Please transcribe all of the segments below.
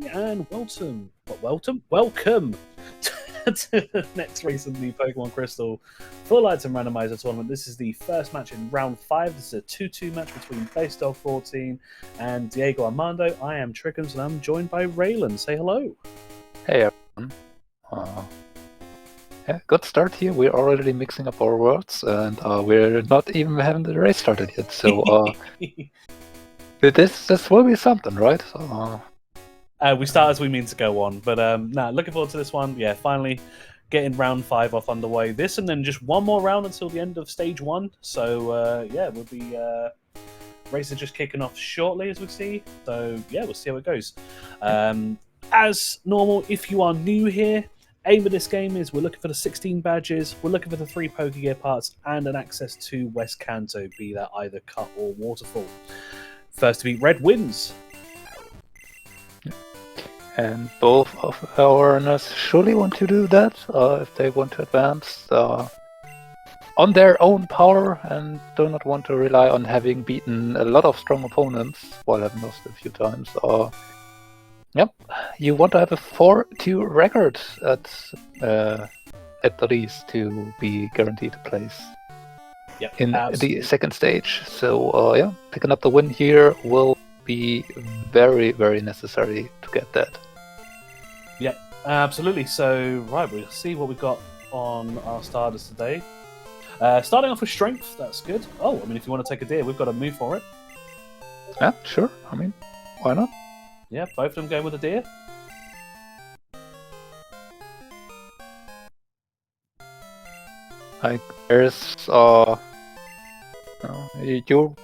and welcome to the next race in the Pokemon Crystal Full Item Randomizer tournament. This is the first match in round 5. This is a 2-2 match between basedog14 and DiegoArmando. I am Trickens and I'm joined by Raylan. Say hello. Hey everyone. Yeah, good start here. We're already mixing up our words, and we're not even having the race started yet. So this will be something, right? We start as we mean to go on, but looking forward to this one. Yeah, finally getting round 5 off underway. This and then just one more round until the end of stage 1. So yeah, we'll be races just kicking off shortly as we see. So yeah, we'll see how it goes. As normal, if you are new here, aim of this game is we're looking for the 16 badges, we're looking for the 3 Pokegear parts, and an access to West Kanto, be that either Cut or Waterfall. First to beat red wins. And both of our runners surely want to do that if they want to advance on their own power and do not want to rely on having beaten a lot of strong opponents while having lost a few times. Yep, you want to have a 4-2 record at least to be guaranteed a place in the second stage. So yeah, picking up the win here will be very, very necessary to get that. Yep, absolutely. So right, we'll see what we've got on our starters today. Starting off with strength, that's good. Oh, I mean, if you want to take a deer, we've got a move for it. Yeah, sure. I mean, why not? Yeah, both of them going with a deer. Like, there's you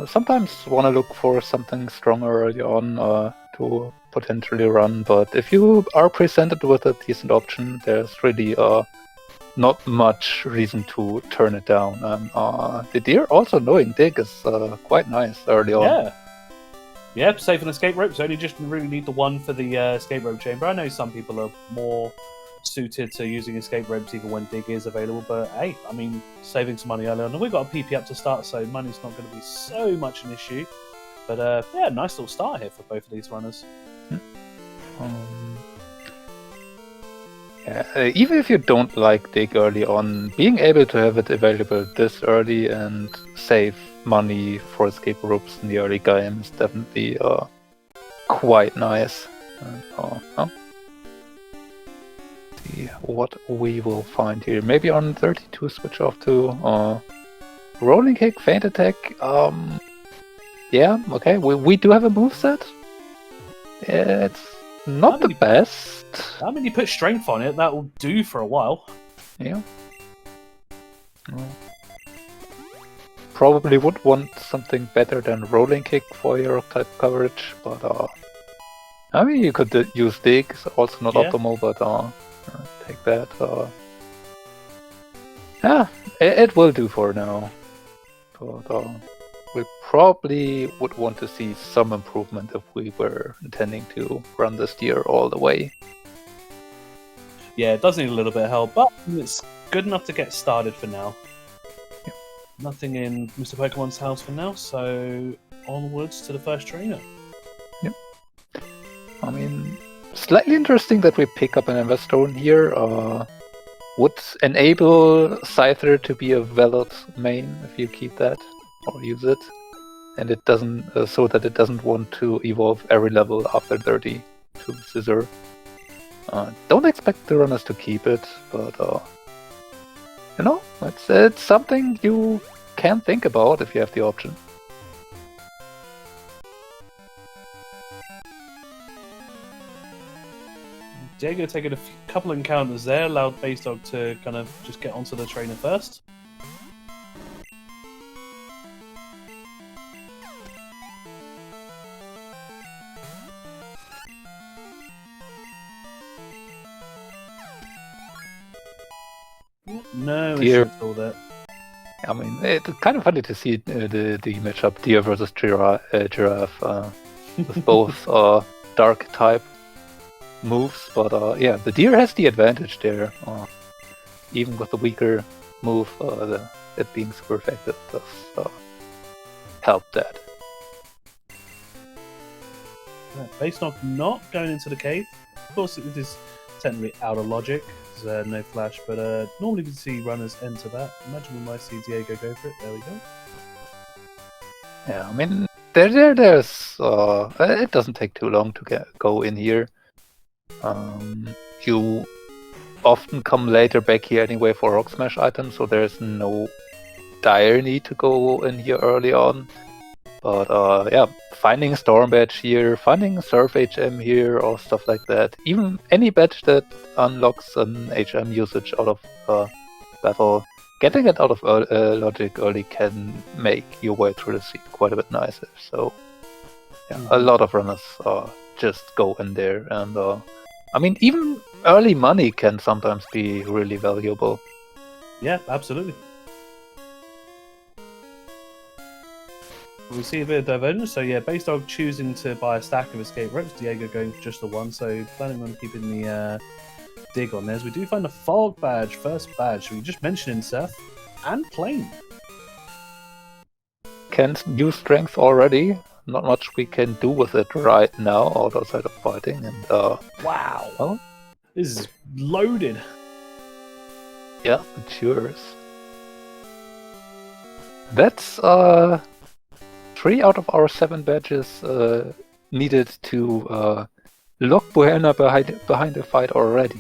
sometimes want to look for something stronger early on to potentially run, but if you are presented with a decent option, there's really not much reason to turn it down. And the deer also knowing dig is quite nice early on. Yeah. Yeah, save an escape rope. So only just really need the one for the escape rope chamber. I know some people are more suited to using escape ropes even when dig is available, but hey, I mean, saving some money early on. And we've got a PP up to start, so money's not going to be so much an issue. But yeah, nice little start here for both of these runners. Yeah, even if you don't like dig early on, being able to have it available this early and save money for escape ropes in the early game is definitely quite nice. See what we will find here. Maybe on 32 switch off to rolling kick, feint attack. Yeah, okay. We do have a moveset. It's not the best. I mean, you put strength on it, that will do for a while. Yeah. Probably would want something better than rolling kick for your type coverage, but I mean, you could use dig, also not optimal, but take that. Yeah, it will do for now. But we probably would want to see some improvement if we were intending to run this year all the way. Yeah, it does need a little bit of help, but it's good enough to get started for now. Yep. Nothing in Mr. Pokemon's house for now, so onwards to the first trainer. Yep. I mean, slightly interesting that we pick up an Investone here. Would enable Scyther to be a valid main if you keep that or use it, and it doesn't so that it doesn't want to evolve every level after 30 to Scissor. Don't expect the runners to keep it, but you know, it's something you can think about if you have the option. Diego taking a couple encounters there, allowed Basedog to kind of just get onto the trainer first. No issue at all there. I mean, it's kind of funny to see the matchup Deer versus Giraffe with both dark type moves, but yeah, the Deer has the advantage there. Even with the weaker move, it being super effective does help that. Basedog not going into the cave. Of course, it is technically out of logic. There's no flash, but normally we see runners enter that. Imagine we might see Diego go for it. There we go. Yeah, I mean, there's it doesn't take too long to go in here. You often come later back here anyway for Rock Smash items, so there's no dire need to go in here early on. But yeah, finding a Storm badge here, finding Surf HM here, or stuff like that. Even any badge that unlocks an HM usage out of battle, getting it out of logic early can make your way through the scene quite a bit nicer. So yeah, a lot of runners just go in there, and I mean, even early money can sometimes be really valuable. Yeah, absolutely. We see a bit of divergence, so yeah, Basedog choosing to buy a stack of escape ropes, Diego going for just the one, so planning on keeping the dig on there. As we do find a fog badge, first badge, we just mentioned in Seth, and Plane. Can use strength already, not much we can do with it right now outside of fighting, and wow, well, this is loaded. Yeah, it sure is. That's 3 out of our 7 badges needed to lock Buena behind the fight already.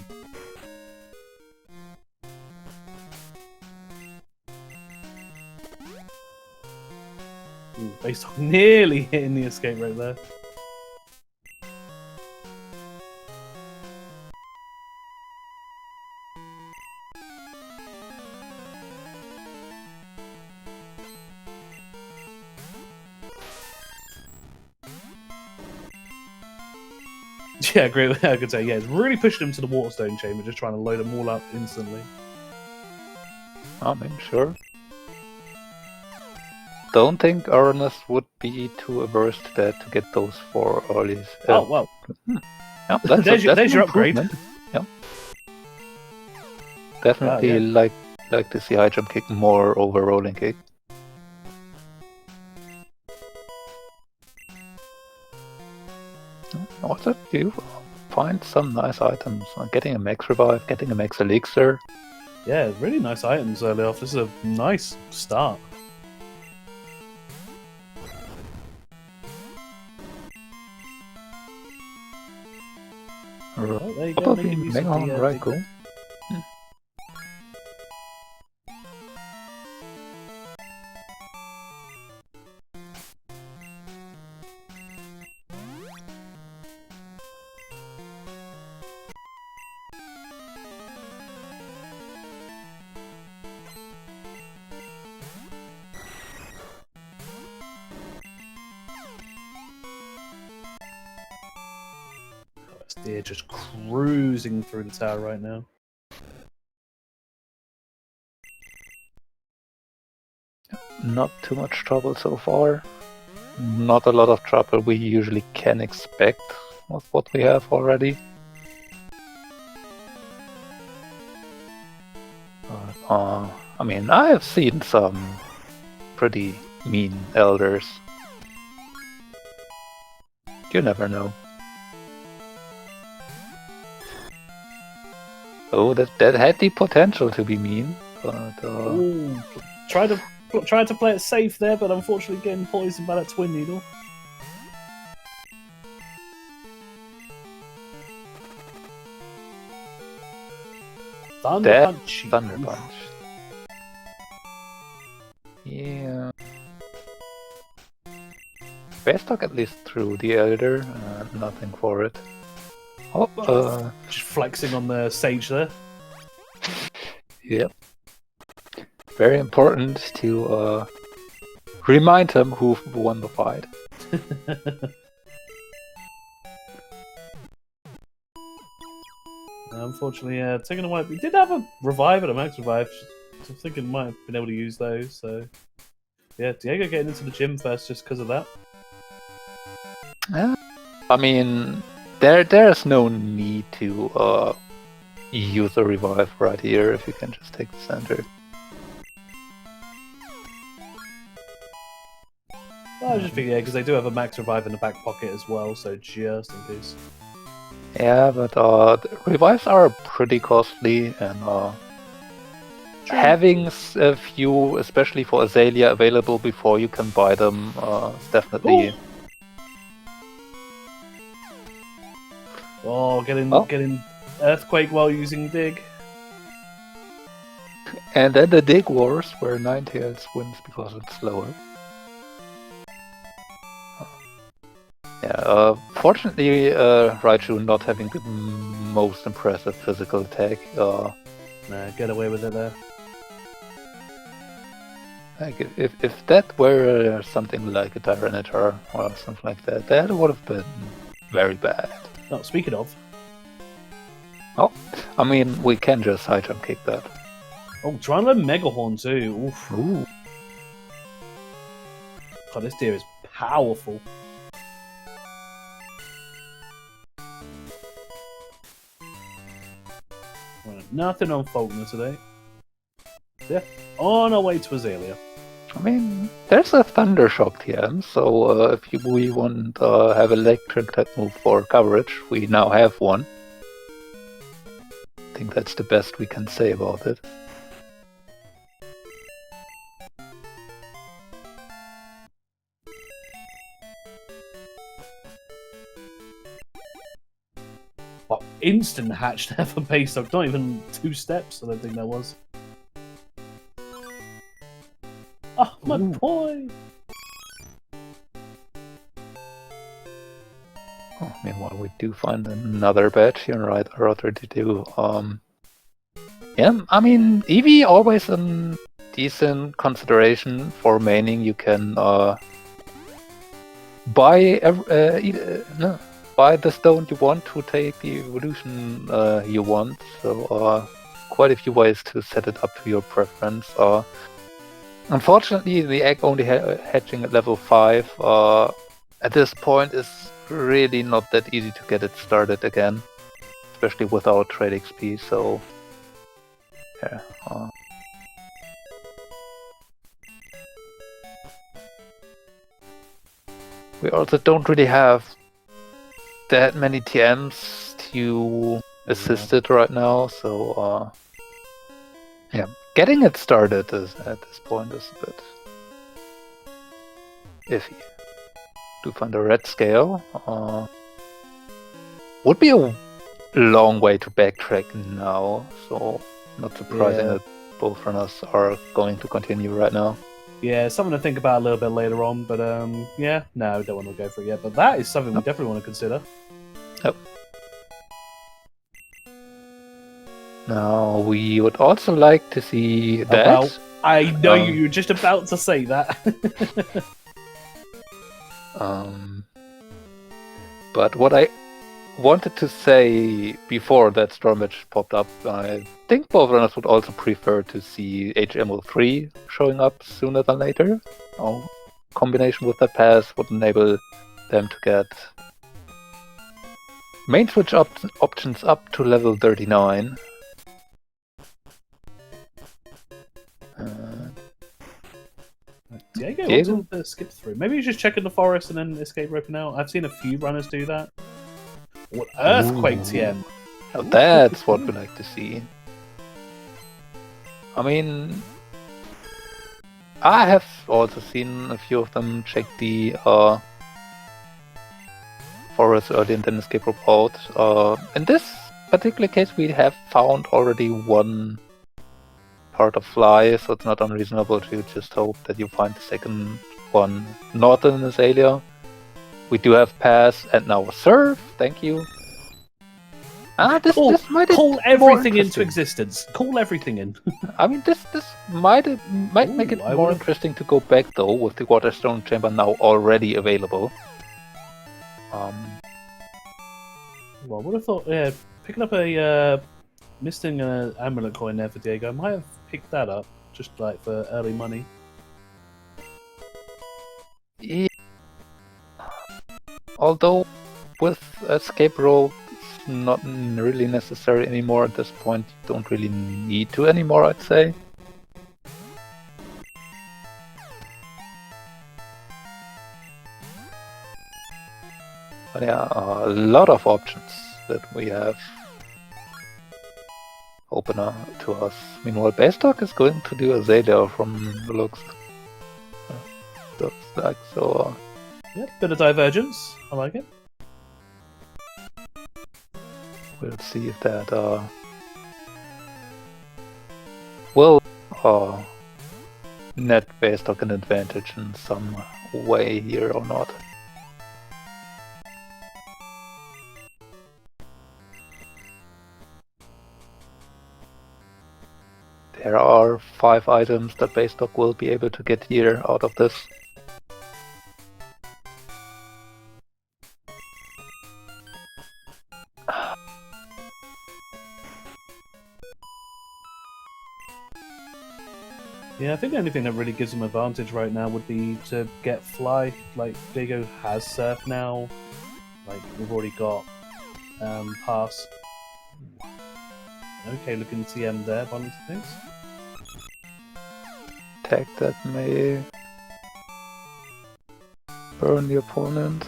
Based on nearly hitting the escape right there. Yeah, great. I could say, yeah, it's really pushing him to the Waterstone Chamber, just trying to load them all up instantly. I mean, sure. Don't think Uranus would be too averse to that to get those 4 early. Oh, well. Yeah, there's your upgrade. Yeah. Definitely like to see high jump kick more over rolling kick. Also, you find some nice items. Getting a max revive, getting a max elixir. Yeah, really nice items early off. This is a nice start. Oh, there you go. Right, cool. They're just cruising through the tower right now. Not too much trouble so far. Not a lot of trouble we usually can expect with what we have already. I mean, I have seen some pretty mean elders. You never know. Oh, that had the potential to be mean, but Ooh, tried to play it safe there, but unfortunately getting poisoned by that twin needle. Thunder Punch. Yeah. Basedog at least threw the Elder, nothing for it. Oh, just flexing on the sage there. Yep. Very important to remind him who won the fight. Unfortunately, taking away. We did have a revive and a max revive. So I'm thinking might have been able to use those. So yeah, Diego getting into the gym first just because of that. I mean, there's no need to use a revive right here if you can just take the center. I was just thinking, yeah, because they do have a max revive in the back pocket as well, so just in case. Yeah, but the revives are pretty costly, and having a few, especially for Azalea, available before you can buy them is definitely... Oh, getting Earthquake while using Dig. And then the Dig Wars, where Ninetales wins because it's slower. Yeah, fortunately, Raichu not having the most impressive physical attack. Nah, get away with it there. Like if that were something like a Tyranitar or something like that, that would have been very bad. No, speaking of. Oh, I mean, we can just high jump kick that. Oh, trying to learn Mega Horn too. Oof. Ooh. God, this deer is powerful. Nothing on Faulkner today. Yeah, on our way to Azalea. I mean, there's a Thunder Shock TM, so if we want to have electric type move for coverage, we now have one. I think that's the best we can say about it. Well, instant hatch there for basedog. Not even 2 steps, I don't think that was. Oh, my boy! Oh, meanwhile, we do find another badge here, right? Rather to do. Yeah, I mean, Eevee always a decent consideration for maining. You can buy buy the stone you want to take the evolution you want. So quite a few ways to set it up to your preference. Unfortunately, the egg only hatching at level 5 at this point is really not that easy to get it started again, especially without trade XP. So yeah. We also don't really have that many TMs to assist it right now, so yeah, getting it started at this point is a bit iffy. To find a red scale would be a long way to backtrack now, so not surprising that both runners are going to continue right now. Yeah, something to think about a little bit later on, but yeah, no, don't want to go for it yet. But that is something we definitely want to consider. Yep. Now, we would also like to see that. I know you were just about to say that. But what I wanted to say before that Storm Edge popped up, I think both runners would also prefer to see HMO3 showing up sooner than later. Combination with that pass would enable them to get main switch options up to level 39. Diego wants to skip through. Maybe he's just checking the forest and then escape roping out. I've seen a few runners do that. What Earthquake TM? Now that's what we like to see. I mean, I have also seen a few of them check the forest early and then escape rope out. In this particular case, we have found already one part of Fly, so it's not unreasonable to just hope that you find the second one not in Azalea. We do have Pass and now a Surf, thank you. This might call everything into existence. Call everything in. I mean, this might make it more interesting to go back though, with the Waterstone Chamber now already available. Well, I would have thought, yeah, picking up a missing an amulet coin there for Diego. I might have picked that up just like for early money. Yeah. Although with escape rope not really necessary anymore at this point, you don't really need to anymore, I'd say. But yeah, a lot of options that we have open to us. Meanwhile, basedog is going to do Azalea from the looks. Looks like so. Yep, bit of divergence. I like it. We'll see if that will net basedog an advantage in some way here or not. There are 5 items that basedog will be able to get here out of this. Yeah, I think the only thing that really gives him advantage right now would be to get fly. Like, Diego has surf now. Like, we've already got pass. Okay, looking TM there, by the things. Tag that may burn the opponent.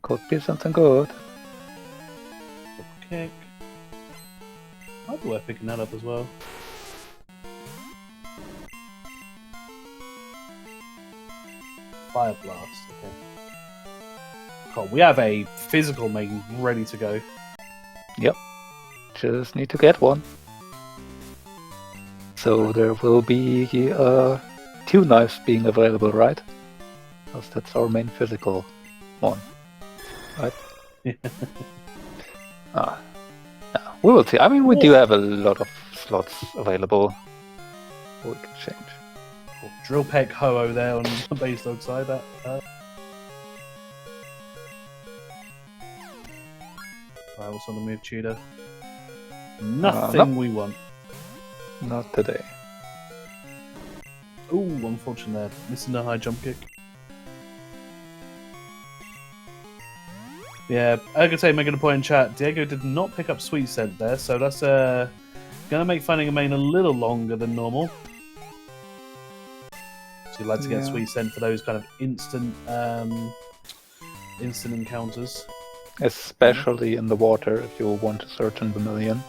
Could be something good. Kick. Might be worth picking that up as well. Fire blast, okay. Cool, we have a physical main ready to go. Yep. Just need to get one. So there will be 2 knives being available, right? Because that's our main physical one. Right? Yeah, we will see. I mean, we do have a lot of slots available. We can change. Cool. Drill peck ho-oh there on the basedog side. Right, what's on the move, Cheetah? Nothing we want. Not today. Ooh, unfortunate there. Missing the high jump kick. Yeah, I could say, making a point in chat, Diego did not pick up Sweet Scent there, so that's gonna make finding a main a little longer than normal. So you'd like to get Sweet Scent for those kind of instant encounters. Especially in the water, if you want to search in Vermilion.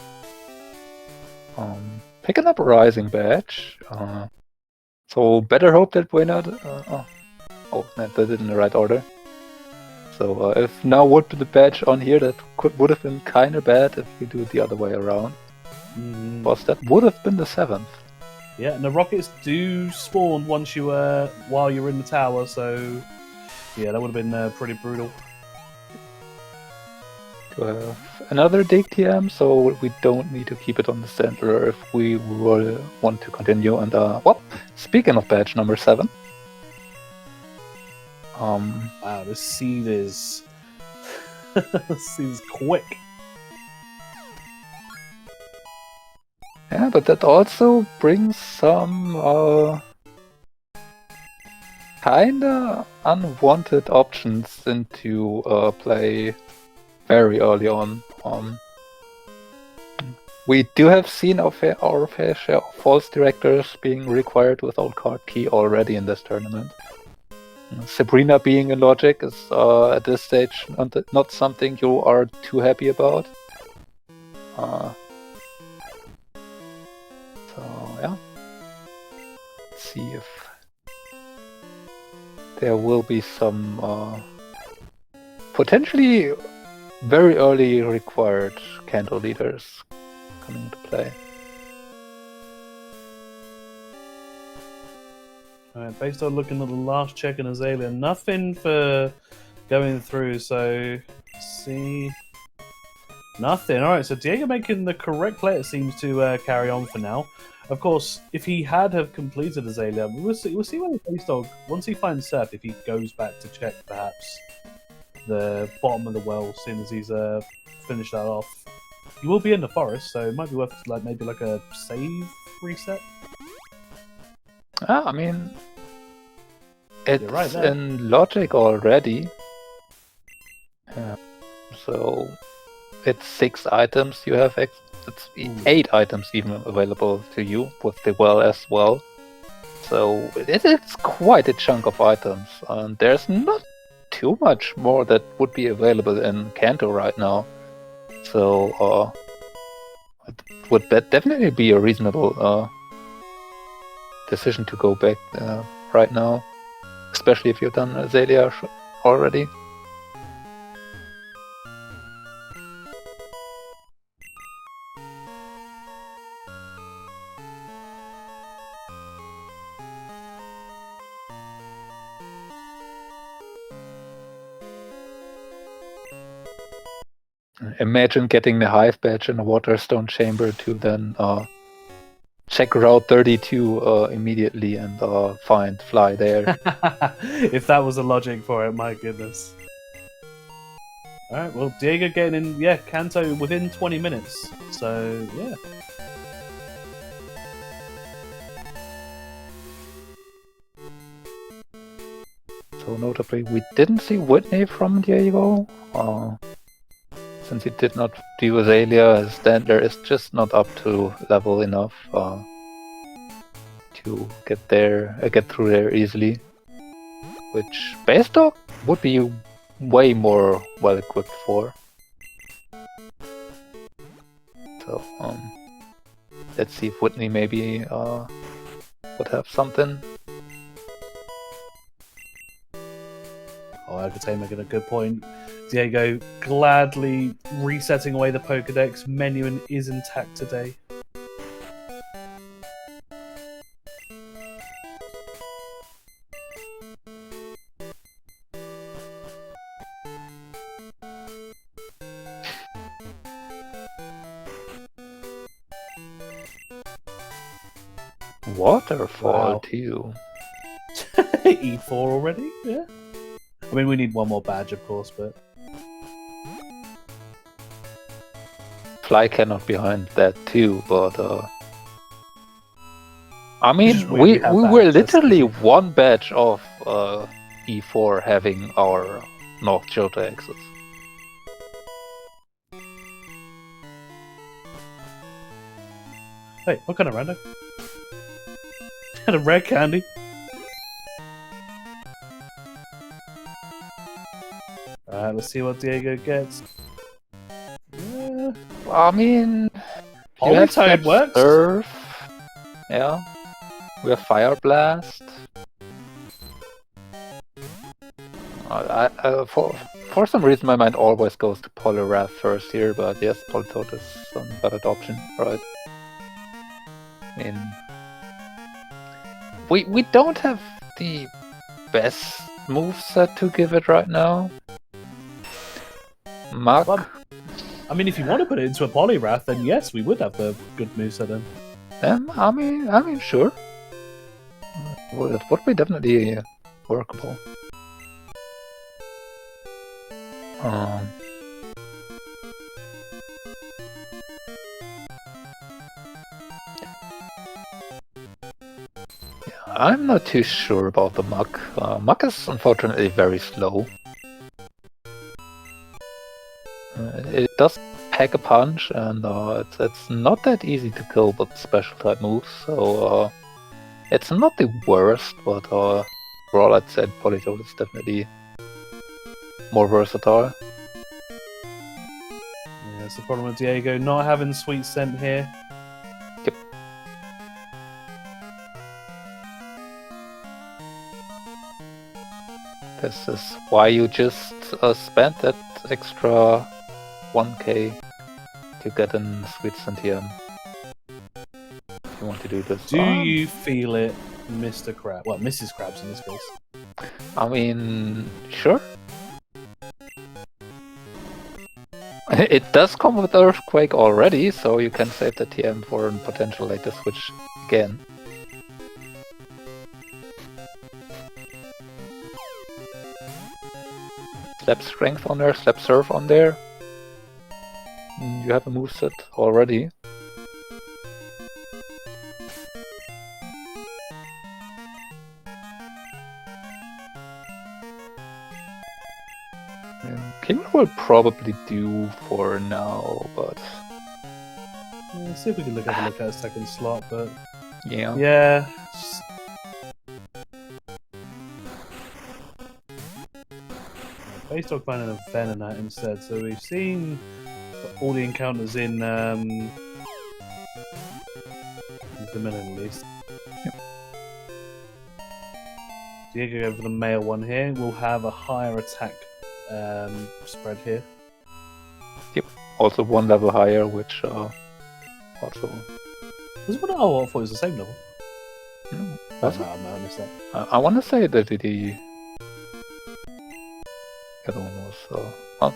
Picking up a Rising Badge. So better hope that we're not... oh, that did it in the right order. So if now would be the badge on here, that would have been kind of bad if you do it the other way around. Because that would have been the 7th. Yeah, and the rockets do spawn once you while you're in the tower, so yeah, that would have been pretty brutal. To have another dig TM, so we don't need to keep it on the center if we want to continue. And well, speaking of badge number 7. Wow, this seed is this seed is quick. Yeah, but that also brings some kinda unwanted options into play very early on. We do have seen our fair share of false directors being required without card key already in this tournament. Sabrina being in Logic is at this stage not something you are too happy about. So yeah, let's see if there will be some potentially very early required candle leaders coming into play. Alright, based on looking at the last check in Azalea, nothing for going through, so see. Nothing. Alright, so Diego making the correct play, it seems to carry on for now. Of course, if he had have completed Azalea, we'll see when the basedog, once he finds Surf, if he goes back to check perhaps the bottom of the well, seeing as he's finished that off. He will be in the forest, so it might be worth maybe a save reset. I mean, it's right in Logic already. So it's 6 items you have. It's 8 items even available to you with the well as well. So it's quite a chunk of items, and there's not too much more that would be available in Kanto right now. So it would definitely be a reasonable decision to go back right now, especially if you've done Azalea already. Imagine getting the Hive badge in a Waterstone chamber to then check Route 32 immediately and find Fly there. If that was the logic for it, my goodness. Alright, well, Diego getting in, yeah, Kanto within 20 minutes. So, yeah. So notably, we didn't see Whitney from Diego. Since he did not do Azalea, his standard is just not up to level enough to get through there easily. Which basedog would be way more well equipped for. So let's see if Whitney maybe would have something. Oh, I could say making a good point. Diego gladly resetting away the Pokedex. Menuing is intact today. Waterfall Wow. too. E4 already? Yeah. I mean, we need one more badge, of course, but... Fly cannot behind that too, but I mean, Just we have were badges, literally that's one batch of E4 having our North Johto exits. Hey, what kind of random? Had a red candy. Alright, let's see what Diego gets. Yeah. I mean, Polytone works. Surf. Yeah, we have Fire Blast. For some reason, my mind always goes to Poliwrath first here, but yes, Politoed is some better option, right? I mean, we don't have the best moveset to give it right now. Mach. Well, I mean, if you want to put it into a Poliwrath, then yes, we would have the good moveset then. I mean, sure. Well, it would be definitely workable. Yeah, I'm not too sure about the Mach. Mach is unfortunately very slow. It does pack a punch, and it's not that easy to kill with special type moves, so it's not the worst, but overall I'd say Politoed is definitely more versatile. Yeah, that's the problem with Diego, not having Sweet Scent here. Yep. This is why you just spent that extra 1k to get in Sweet Scent TM. If you want to do this. Do you feel it, Mr. Crab? Well, Mrs. Krabs in this case. I mean, sure. It does come with Earthquake already, so you can save the TM for a potential later switch again. Slap Strength on there, Slap Surf on there. You have a moveset already. King will probably do for now, but Yeah, see if we can have a look at a second slot, but yeah. yeah. base dog finding a Venonat instead. So we've seen all the encounters in Dominion at least. Yep. Diego go for the male one here. We'll have a higher attack spread here. Yep. Also 1 level higher, which also. Was it one? Oh, I thought it was the same level. No, Oh, was it? no, I missed that. I want to say that the other one was. Well,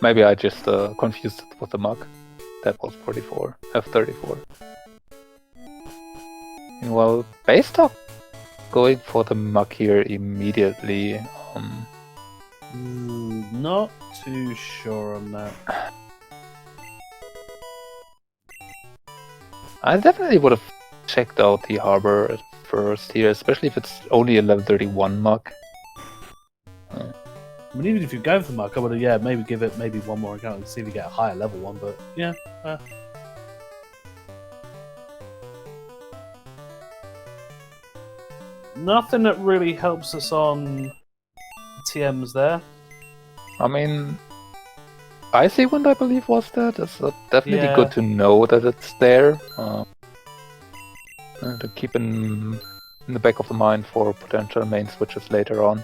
maybe I just confused it with the mug. That was 44. F34. Well, base dog going for the mug here immediately. Not too sure on that. I definitely would have checked out the harbor at first here, especially if it's only a level 31 mug. I mean, even if you go for the mark, I would have, maybe give it maybe one more encounter and see if you get a higher level one, but yeah. Nothing that really helps us on TMs there. I mean, Icy Wind, I believe, was that. It's definitely Yeah. good to know that it's there. To keep in the back of the mind for potential main switches later on.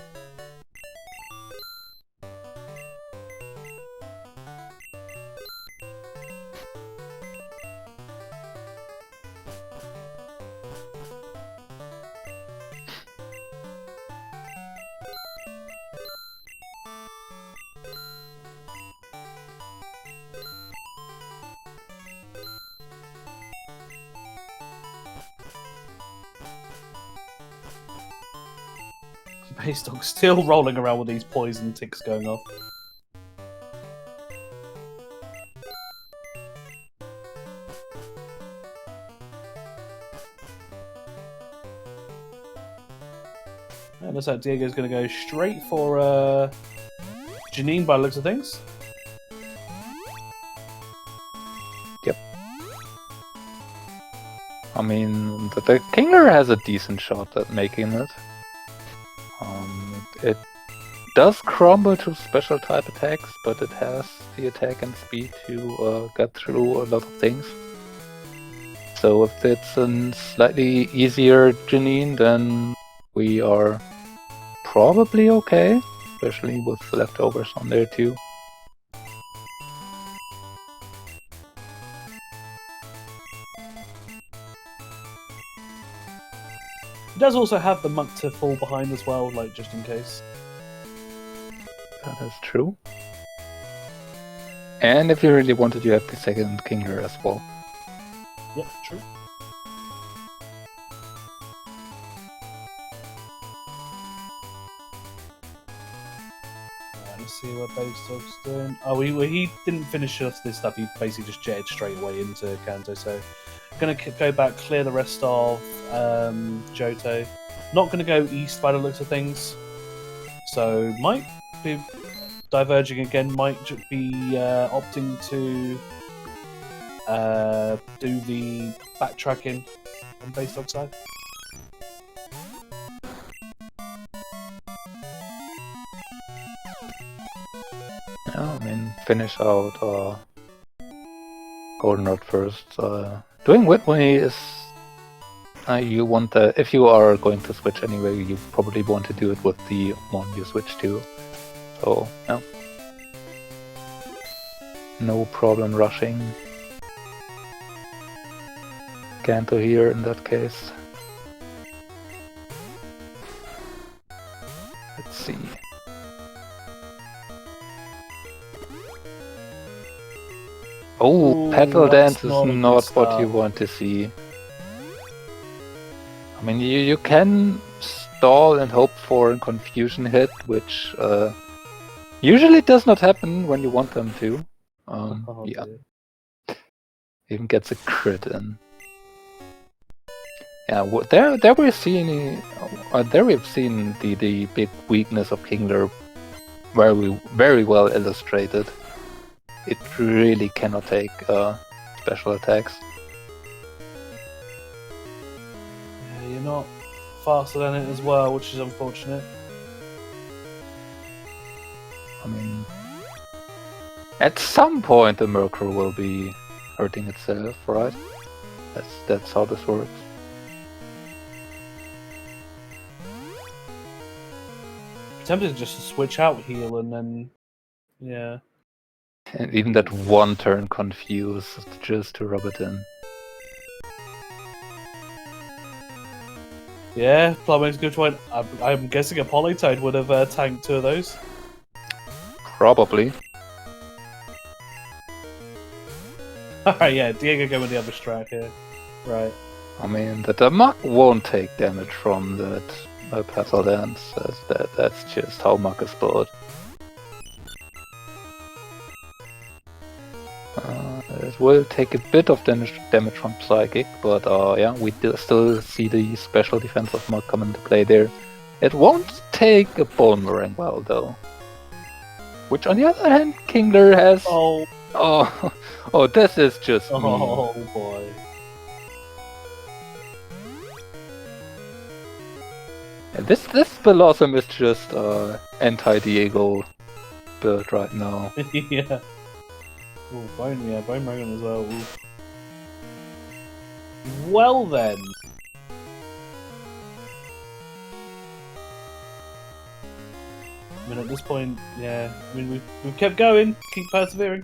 Base dog's still rolling around with these poison ticks going off. And looks like Diego's going to go straight for Janine by the looks of things. Yep. I mean, the Kingler has a decent shot at making it. It does crumble to special type attacks, but it has the attack and speed to get through a lot of things. So if it's a slightly easier Janine, then we are probably okay, especially with leftovers on there too. It does also have the monk to fall behind as well, like just in case. That is true. And if you really wanted, you have the second Kingler as well. Yep, true. Let's see what Base Dog's doing. Oh, he didn't finish off this stuff. He basically just jetted straight away into Kanto. So, gonna go back, clear the rest of Johto. Not gonna go east by the looks of things. So might be diverging again. Might be opting to do the backtracking on Base Dog side. Yeah, I mean, finish out Goldenrod first. Doing Whitway is you want if you are going to switch anyway, you probably want to do it with the one you switch to. So yeah, no problem rushing Kanto here in that case. Let's see. Oh, Ooh, Petal that's Dance is not a good not what start. you want to see. I mean, you can stall and hope for a confusion hit, which usually does not happen when you want them to. Oh, Yeah, dear. even gets a crit in. Yeah, there we've seen the big weakness of Kingler very well illustrated. It really cannot take special attacks. Yeah, you're not faster than it as well, which is unfortunate. I mean, at some point the Murkrow will be hurting itself, right? That's how this works. Tempted just to switch out heal and then, yeah. And even that one turn confused just to rub it in. Yeah, Plumber's good point. I'm guessing a Politoed would have tanked 2 of those. Probably. Alright, yeah, Diego going with the other strat here. Right. I mean, the Muk won't take damage from that Petal Dance. That's just how Muk is built. It will take a bit of damage from Psychic, but yeah, we still see the special defense of Muk come into play there. It won't take a Boomerang well, though. Which, on the other hand, Kingler has... Oh, this is just mean. Oh, boy. Yeah, this Blossom is just anti-Diego build right now. Yeah. Ooh, Bone Dragon as well. Ooh. Well then. I mean, at this point, yeah. I mean, we've kept going, keep persevering.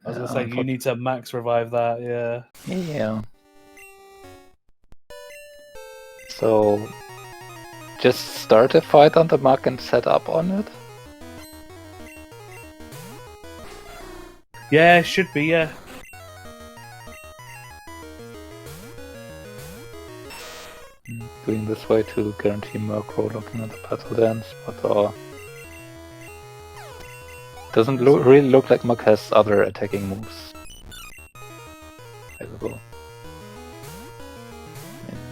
I was gonna say you need to max revive that, yeah. Yeah. So, just start a fight on the Muk and set up on it? Yeah, should be, yeah. Doing this way to guarantee Murkrow looking at the Petal Dance, but doesn't really look like Muk has other attacking moves available.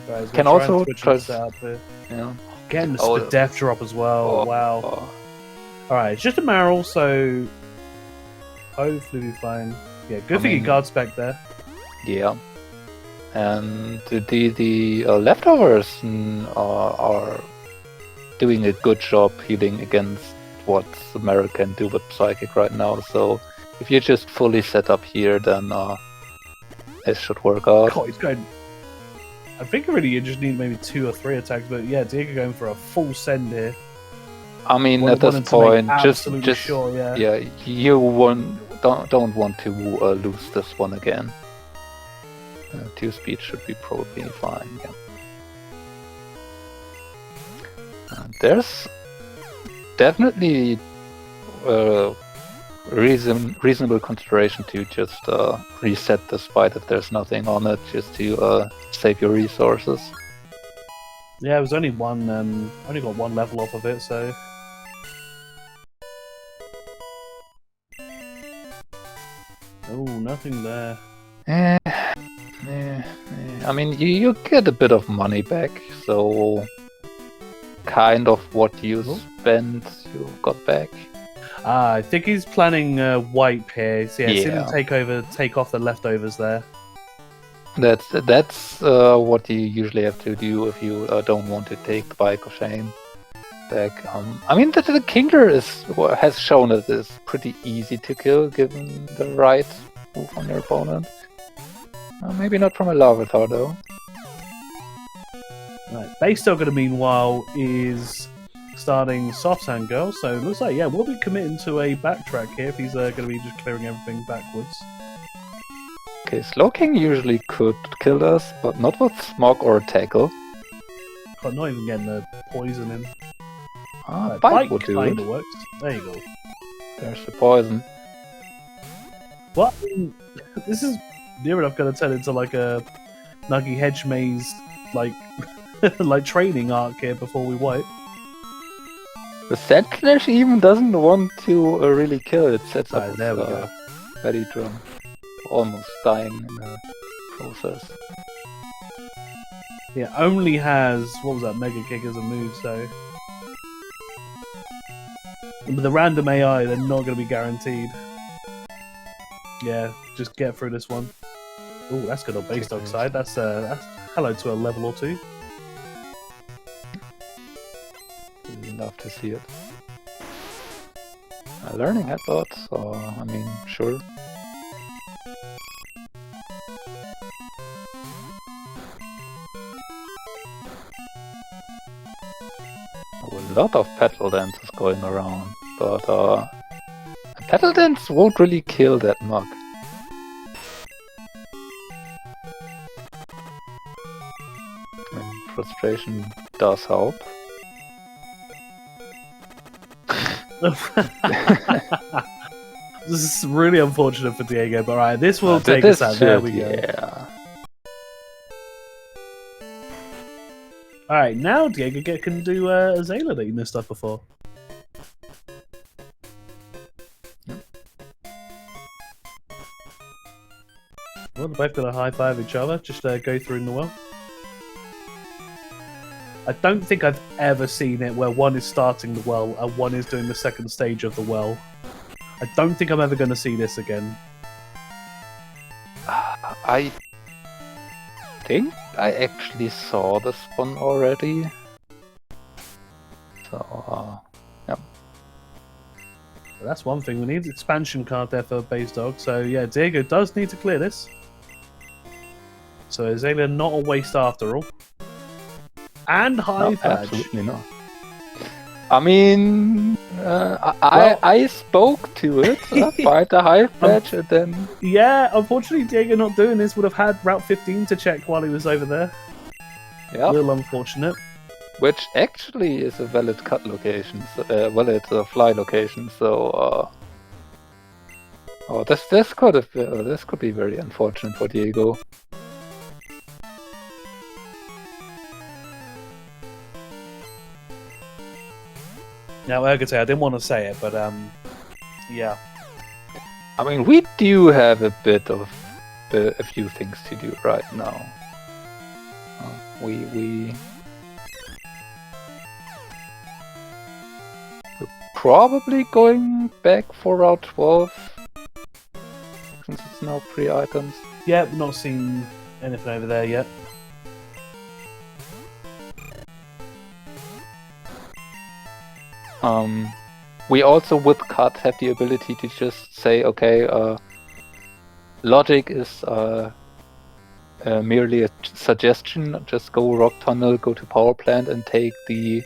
Guys, can also try. Yeah. Getting the death drop as well. Wow. Alright, it's just a Marill, so hopefully we're fine. Yeah, good thing you guard spec there. Yeah. And the leftovers are doing a good job healing against what Marill can do with Psychic right now. So if you just fully set up here, then it should work out. Oh, he's going. I think really you just need maybe 2 or 3 attacks, but yeah, Diego going for a full send here. I mean, at this point, just sure, yeah. You don't want to lose this one again. 2 speed should be probably fine. Yeah. There's definitely reasonable consideration to just reset this fight if there's nothing on it, just to save your resources. Yeah, it was only one. Only got 1 level off of it, so. Oh, nothing there. I mean, you get a bit of money back, so kind of what you spent, you got back. I think he's planning wipe here. So yeah, see him take off the leftovers there. That's what you usually have to do if you don't want to take the Bike of Shame back. I mean, the Kingler has shown that it's pretty easy to kill given the right move on your opponent. Maybe not from a Larvitar though. Right, Basedog meanwhile is starting Soft Sand Girl, so it looks like we'll be committing to a backtrack here if he's going to be just clearing everything backwards. Okay, Slowking usually could kill us, but not with Smog or Tackle. God, not even getting the poison in. Bite would do kinda it. works. There you go. There's the poison. What? This is near enough going to turn into like a Nuggy Hedge Maze, like like training arc here before we wipe. The Sandslash even doesn't want to really kill it. Sets up there we go. Very drum. Almost dying in the process. Yeah, only has, what was that, Mega Kick as a move, so. But the random AI, they're not going to be guaranteed. Yeah, just get through this one. Ooh, that's good on Basedog side. That's hello to a level or 2. love to see it. Learning headbutts, I mean, sure. A lot of petal dances going around, but petal dance won't really kill that mug. And frustration does help. This is really unfortunate for Diego, but alright, this will take us out. There we go. Yeah. Alright, now Diego can do Azalea that you missed up before. Well, they're both gonna high-five each other, just go through in the well. I don't think I've ever seen it where one is starting the well and one is doing the second stage of the well. I don't think I'm ever going to see this again. I think I actually saw this one already. So, yeah. Well, that's one thing. We need an expansion card there for Base Dog. So, yeah, Diego does need to clear this. So, Azalea not a waste after all. And high patch. Absolutely not. I mean, I spoke to it, fight the high patch, and then... Yeah, unfortunately, Diego not doing this would have had Route 15 to check while he was over there. Yeah. A little unfortunate. Which actually is a valid cut location, valid fly location, so... Oh, this could be very unfortunate for Diego. Now, Ergote, I didn't want to say it, but yeah. I mean, we do have a bit of a few things to do right now. We're probably going back for Route 12, since it's now 3 items. Yeah, we've not seen anything over there yet. We also with cut have the ability to just say, okay, logic is merely a suggestion. Just go rock tunnel, go to power plant, and take the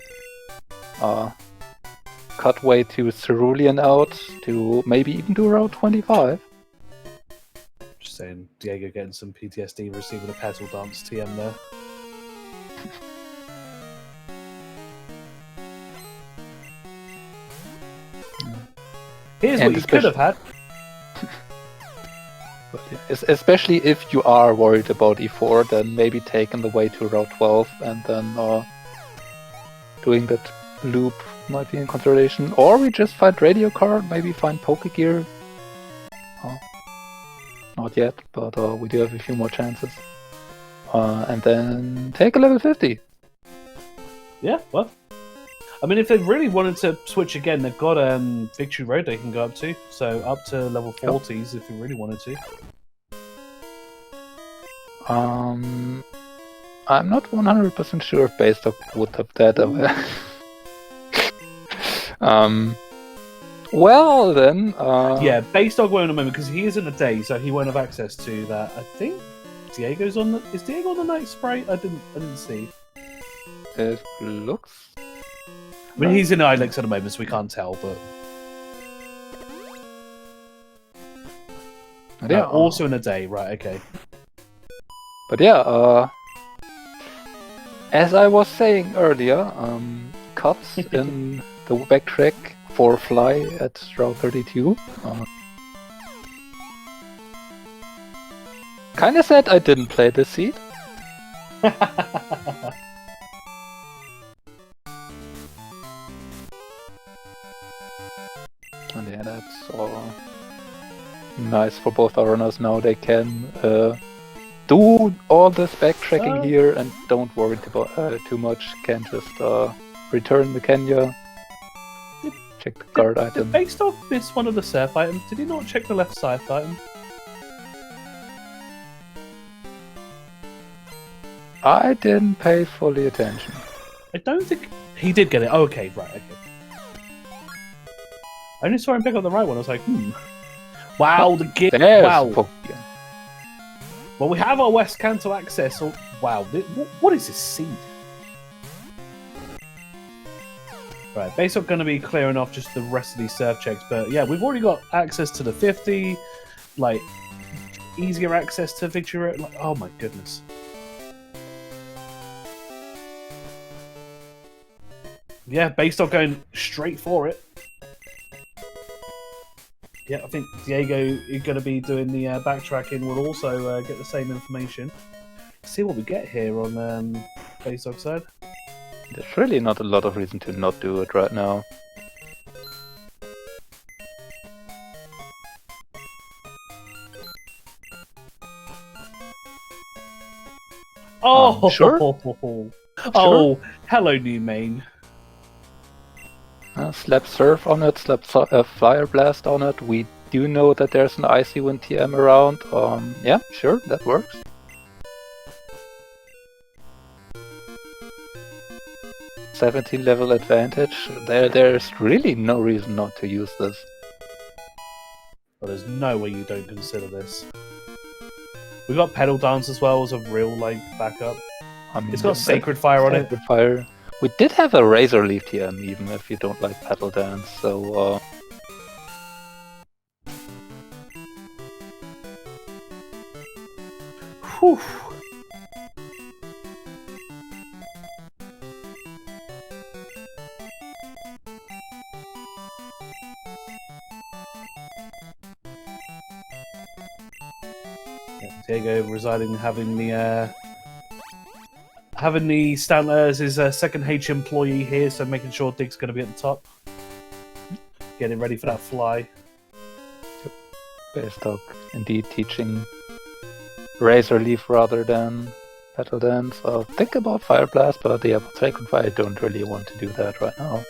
cutway to Cerulean out to maybe even do Route 25. Just saying, Diego getting some PTSD receiving a petal dance TM there. Here's what you could have had. But yeah, especially if you are worried about E4, then maybe taking the way to Route 12 and then doing that loop might be in consideration. Or we just find Radio Card, maybe find Pokegear. Not yet, but we do have a few more chances. And then take a level 50. Yeah, well. I mean, if they really wanted to switch again, they've got Victory Road they can go up to. So up to level 40s if you really wanted to. I'm not 100% sure if Basedog would have that. Well then... Yeah, Basedog won't at the moment because he is in a day, so he won't have access to that. I think Diego's on the... Is Diego on the Night Sprite? I didn't see. It looks... I mean, he's in Ilex at the moment, so we can't tell, but... Yeah, also in a day, right, okay. But yeah, as I was saying earlier, cuts in the backtrack for Fly at Route 32. Kinda sad I didn't play this seed. And yeah, that's all nice for both our runners now. They can do all this backtracking here and don't worry about too much. Can just return the Kenya. Check the guard item. Did Basedog miss one of the surf items? Did he not check the left side item? I didn't pay fully attention. I don't think He did get it. Oh, okay, right, okay. I only saw him pick up the right one. I was like, Wow, the gift. Wow. Well, we have our West Canto access. So, wow, what is this seed? Right, basically going to be clearing off just the rest of these surf checks. But yeah, we've already got access to the 50, like, easier access to victory. Like, oh my goodness. Yeah, based on going straight for it. Yeah, I think Diego is going to be doing the backtracking. Will also get the same information. Let's see what we get here on Basedog side. There's really not a lot of reason to not do it right now. Oh, sure. Oh, hello, new main. Slap Surf on it, slap Flyer Blast on it. We do know that there's an Icy Wind TM around. Yeah, sure, that works. $17 level advantage. There's really no reason not to use this. Well, there's no way you don't consider this. We've got Pedal Dance as well as a real backup. I mean, it's got Sacred Fire on it. Sacred Fire. We did have a Razor Leaf TM, even if you don't like Pedal Dance, so... Whew. Diego residing, having the Stantler as his second H employee here, so making sure Dig's going to be at the top. Getting ready for that fly. Yep. Basedog indeed teaching Razor Leaf rather than Pedal Dance. Think about Fire Blast, but yeah, Sacred Fire I don't really want to do that right now.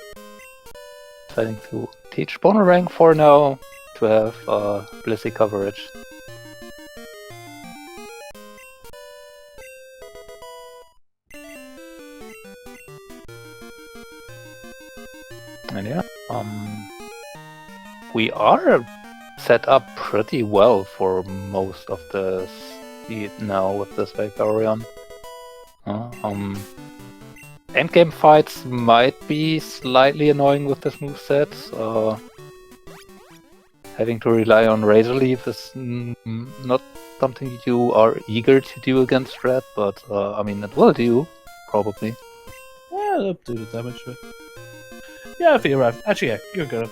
Deciding to teach Bonerang for now to have Blissey coverage. And yeah, we are set up pretty well for most of the speed now with this Vaporeon. Endgame fights might be slightly annoying with this moveset. Having to rely on Razor Leaf is not something you are eager to do against Red, but I mean, it will do, probably. Yeah, it'll do the damage, but... Yeah, I think you're right. Actually, yeah, you're good.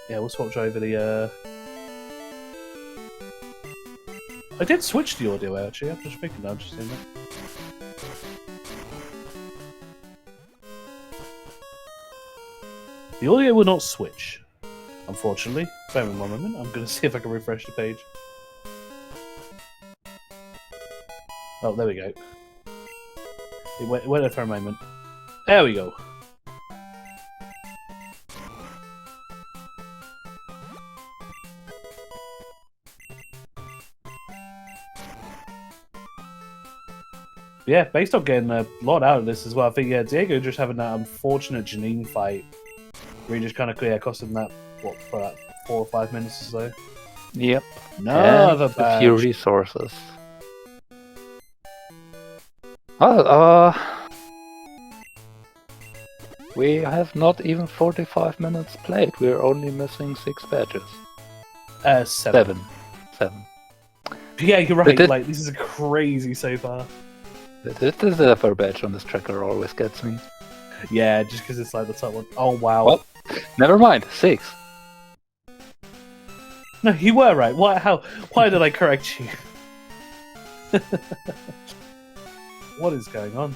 Yeah, we'll switch over the... I did switch the audio, actually. I'm just thinking now, just saying that. The audio will not switch, unfortunately. Bear with me one moment. I'm going to see if I can refresh the page. Oh, there we go. It went there for a moment. There we go. Yeah, based on getting a lot out of this as well, I think, yeah, Diego just having that unfortunate Janine fight really just kind of cost him that, what, for like 4 or 5 minutes or so. Yep. Another badge. A few resources. We have not even 45 minutes played. We're only missing 6 badges. 7. 7. Yeah, you're right. This is crazy so far. The Zephyr badge on this tracker always gets me. Yeah, just because it's like the top one. Oh, wow. Well, never mind. 6. No, you were right. Why did I correct you? What is going on?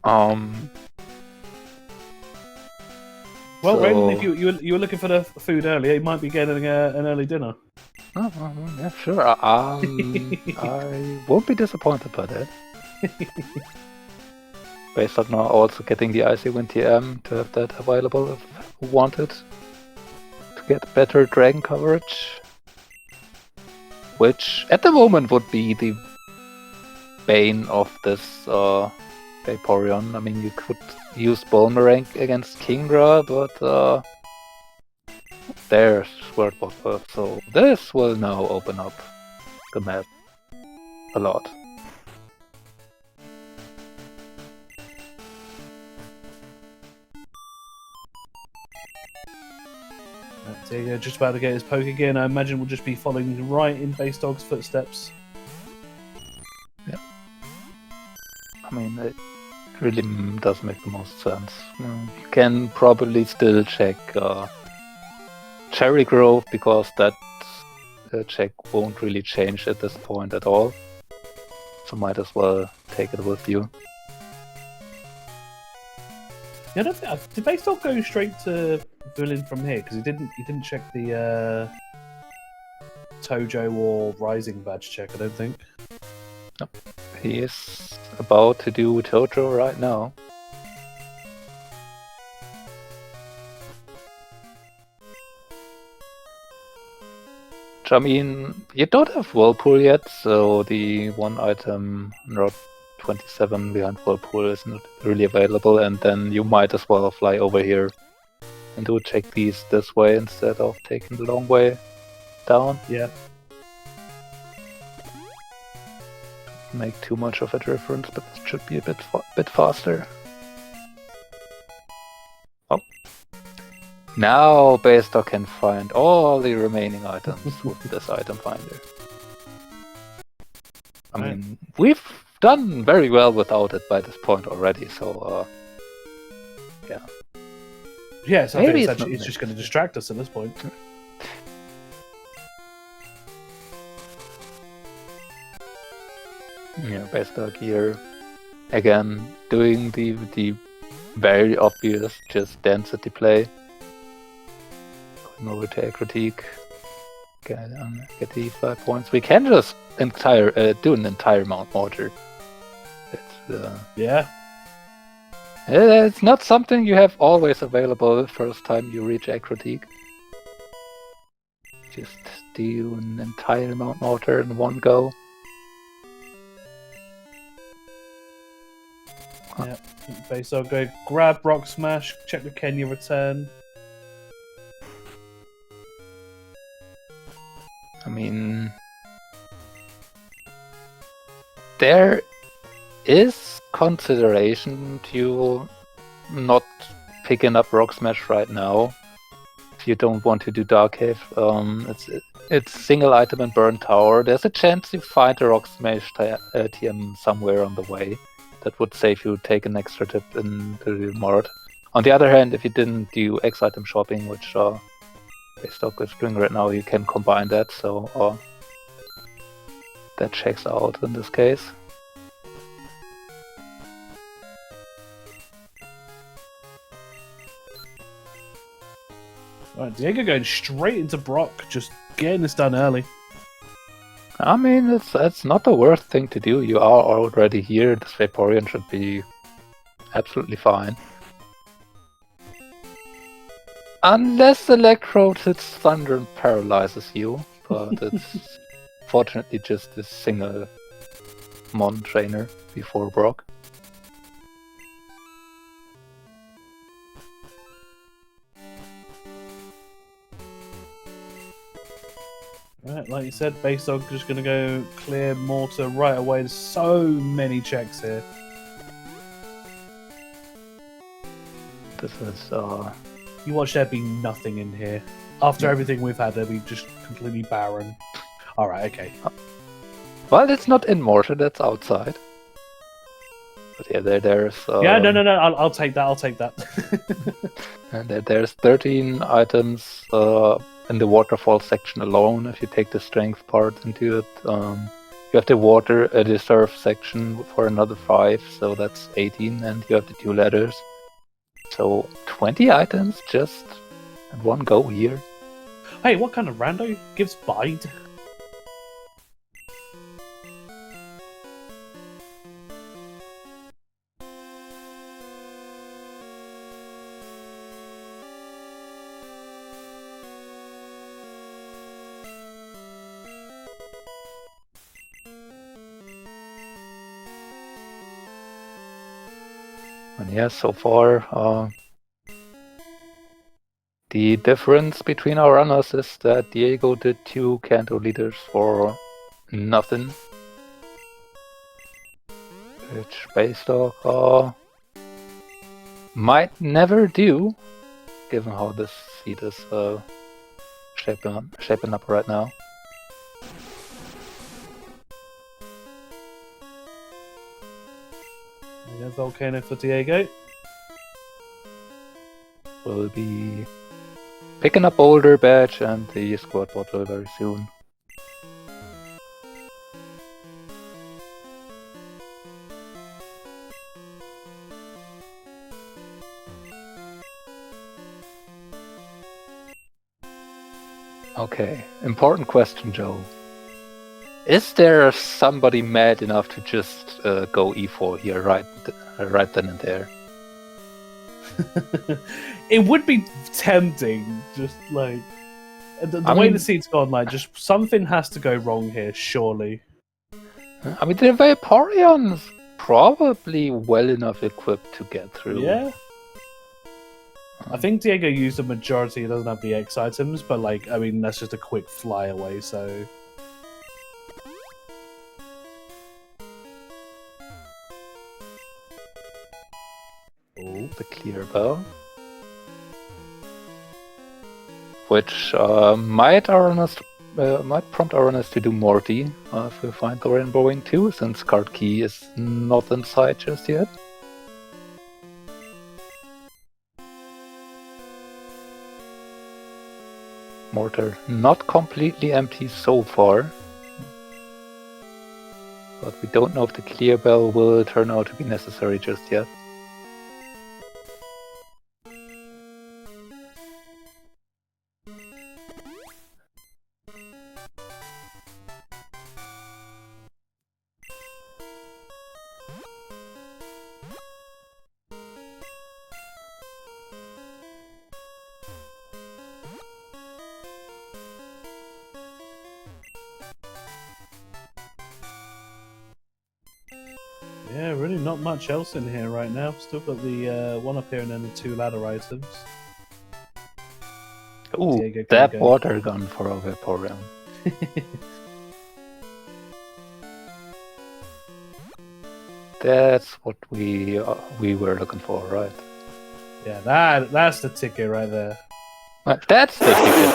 Well, so... Raiden, if you were looking for the food earlier, you might be getting an early dinner. Oh, yeah, sure. I won't be disappointed by that. Based on now also getting the Icy Wind TM to have that available if wanted. To get better dragon coverage. Which at the moment would be the bane of this Vaporeon. I mean, you could use Boomerang against Kingdra, but there's Sword Buffer, so this will now open up the map a lot. Diego just about to get his poke again. I imagine we'll just be following right in Basedog's footsteps. Yeah. I mean, it really does make the most sense. You can probably still check Cherry Grove, because that check won't really change at this point at all. So might as well take it with you. Yeah, I don't think, did Basedog go straight to Villain from here? Because he didn't check the Tojo or Rising badge check. I don't think. Nope. He is about to do Tojo right now. I mean, you don't have Whirlpool yet, so the one item on Route 27 behind Whirlpool is not really available, and then you might as well fly over here and do check these this way instead of taking the long way down. Yeah. Make too much of a difference, but it should be a bit faster. Oh. Now Basedog can find all the remaining items with this item finder. I mean, we've done very well without it by this point already, so yeah. Yeah, so Maybe I think it's just going to distract us at this point. Yeah, Basedog here again doing the very obvious just density play. Going over to Critique. Get the 5 points. We can just do an entire Mount Mortar. It's yeah. It's not something you have always available the first time you reach a Critique. Just do an entire Mount Mortar in one go. Yeah. Basedog go grab Rock Smash, check the Kenya return. I mean, there is consideration to not picking up Rock Smash right now if you don't want to do Dark Cave. It's single item in Burn Tower. There's a chance you find a Rock Smash TM somewhere on the way. That would save you take an extra trip into the mart. On the other hand, if you didn't do X item shopping, which Basedog is doing right now, you can combine that, so that checks out in this case. Alright, Diego going straight into Brock, just getting this done early. I mean, it's not the worst thing to do. You are already here. This Vaporeon should be absolutely fine. Unless Electrode hits Thunder and paralyzes you, but it's fortunately just a single Mon trainer before Brock. Right, like you said, Basedog just going to go clear Mortar right away. There's so many checks here. This is You watch there be nothing in here. After everything we've had, there'll be just completely barren. Alright, okay. Well, it's not in Mortar, that's outside. But yeah, there's... yeah, no, I'll take that, I'll take that. And there's 13 items in the waterfall section alone. If you take the strength part into it, you have the water the surf section for another 5, so that's 18, and you have the 2 ladders. So 20 items just in one go here. Hey, what kind of rando gives bide? And yeah, so far, the difference between our runners is that Diego did 2 Kanto leaders for nothing. Which basedog might never do, given how this seed is shaping up right now. There's Volcano for Diego. We'll be picking up Boulder Badge and the squad bottle very soon. Okay, important question, Joe. Is there somebody mad enough to just go E4 here right then and there? It would be tempting, just like the way the seat's gone. Like, just something has to go wrong here, surely. I mean, the Vaporeon's probably well enough equipped to get through. Yeah. I think Diego used the majority. He doesn't have the X items, but like, I mean, that's just a quick fly away. So. Oh, the clear bow. Which might prompt our runners to do Morty if we find the Rainbowing too, since card key is not inside just yet. Mortar not completely empty so far. But we don't know if the clear bell will turn out to be necessary just yet. Yeah, really not much else in here right now. Still got the one up here and then the 2 ladder items. Ooh, Diego, that go. water gun for a Vaporeon. That's what we were looking for, right? Yeah, that's the ticket right there. That's the ticket.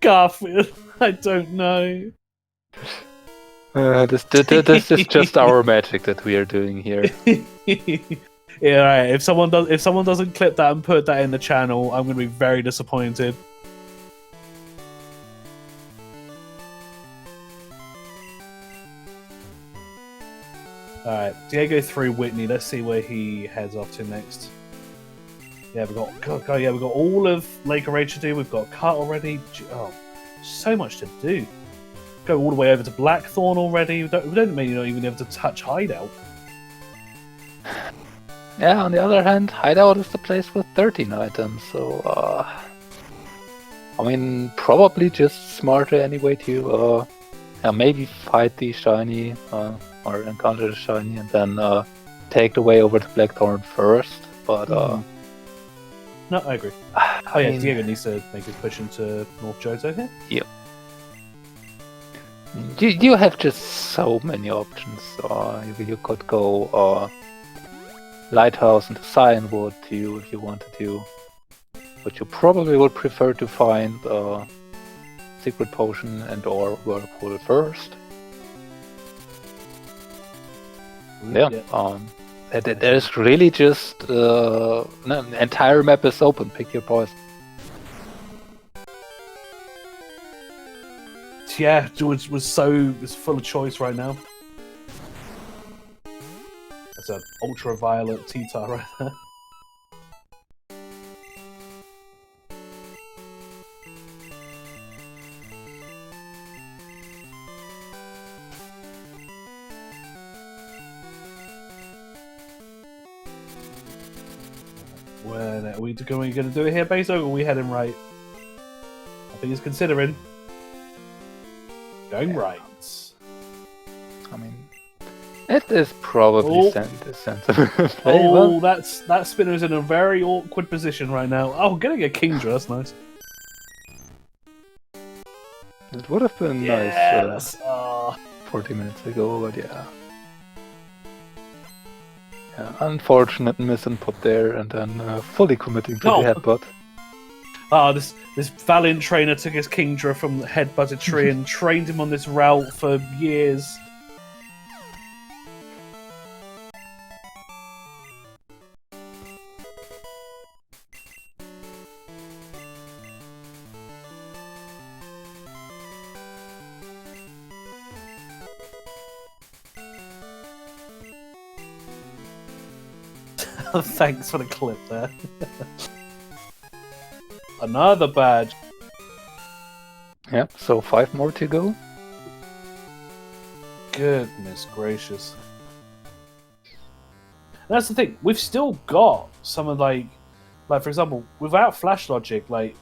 Garfield, I don't know. This is just our magic that we are doing here. Yeah, right. If someone doesn't clip that and put that in the channel, I'm going to be very disappointed. Alright, Diego through Whitney. Let's see where he heads off to next. Yeah, we've got all of Lake Array to do. We've got Cut already. Oh, so much to do. Go all the way over to Blackthorn already. We don't mean you're not even able to touch Hideout. Yeah, on the other hand, Hideout is the place with 13 items, so I mean, probably just smarter anyway to maybe fight the shiny or encounter the shiny and then take the way over to Blackthorn first. But no, I agree. Oh yeah, Diego needs to make his push into North Johto here. Yep. You have just so many options. You could go Lighthouse into Cyanwood too if you wanted to. But you probably would prefer to find Secret Potion and or Whirlpool first. Yeah. There's really just the entire map is open. Pick your poison. Yeah, George was full of choice right now. That's an ultraviolet T-Tar right there. Where are we going to do it here, Basedog, or are we heading right? I think he's considering going right. I mean, it is probably sensible. Oh, that spinner's in a very awkward position right now. Oh, getting a Kingdra, that's nice. It would have been nice 40 minutes ago, but yeah. Yeah, unfortunate misinput there, and then fully committing to the headbutt. This valiant trainer took his Kingdra from the headbutted tree and trained him on this route for years. Thanks for the clip there. Another badge. Yep, so 5 more to go. Goodness gracious. That's the thing. We've still got some of like for example, without Flash Logic, like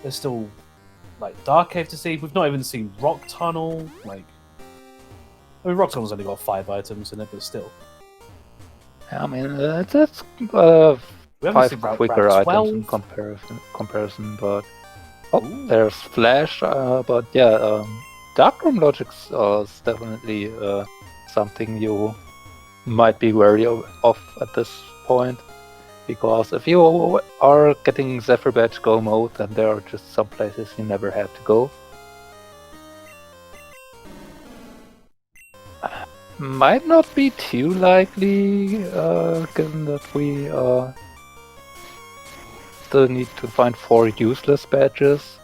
there's still like Dark Cave to see. We've not even seen Rock Tunnel. Like, I mean, Rock Tunnel's only got 5 items in it, but still. I mean, that's 5 quicker items in comparison, but there's Flash, but yeah, Darkroom Logic is definitely something you might be wary of at this point, because if you are getting Zephyr Badge Go mode, then there are just some places you never had to go. Might not be too likely, given that we still need to find 4 useless badges.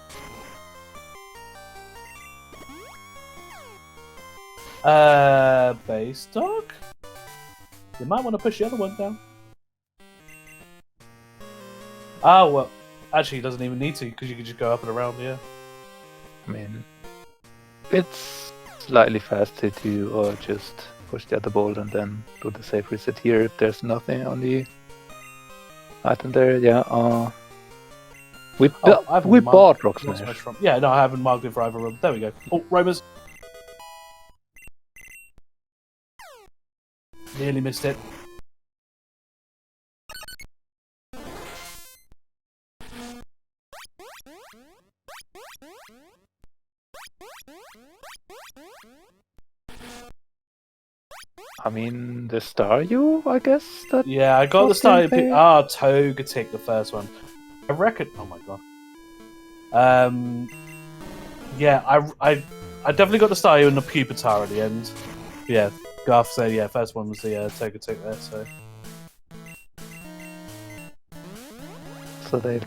Basedog? You might want to push the other one down. Ah, well, actually, he doesn't even need to, because you can just go up and around, yeah. I mean, it's slightly faster to just push the other bolt and then do the safe reset here if there's nothing on the item there. Yeah, we bought Rock Smash. Yeah, no, I haven't marked it for either room. There we go. Oh, Romers. Nearly missed it. I mean, the Staryu, I guess. That yeah, I got the Staryu. Togetic, the first one. I reckon. Oh my god. Yeah, I definitely got the Staryu and the Pupitar at the end. Yeah, Garth said yeah, first one was the Togetic there. So they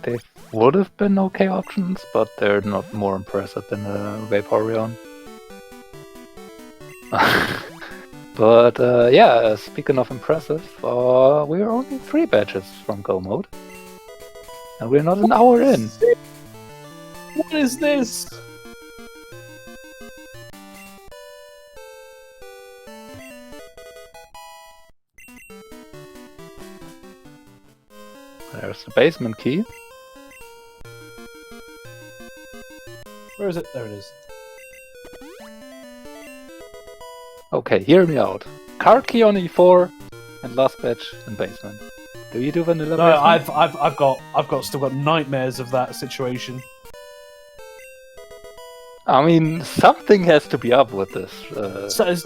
would have been okay options, but they're not more impressive than Vaporeon. But yeah, speaking of impressive, we are only 3 badges from Go mode. And we're not an hour in. What is this? There's the basement key. Where is it? There it is. Okay, hear me out. Card key on E4 and last badge in basement. Do you do vanilla? No, basement? I've still got nightmares of that situation. I mean, something has to be up with this. There's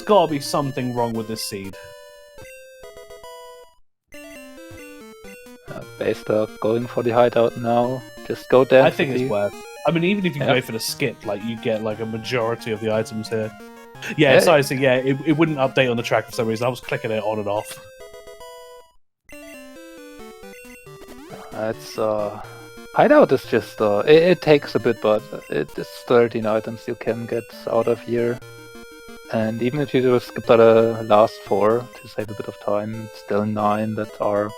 got to be something wrong with this seed. Basedog going for the hideout now. Just go there. I think it's worth. I mean, even if you go for the skip, like you get like a majority of the items here. Yeah, sorry, so yeah, it wouldn't update on the track for some reason. I was clicking it on and off. It's hideout is just it takes a bit, but it is 13 items you can get out of here. And even if you do skip the last 4 to save a bit of time, it's still 9 that are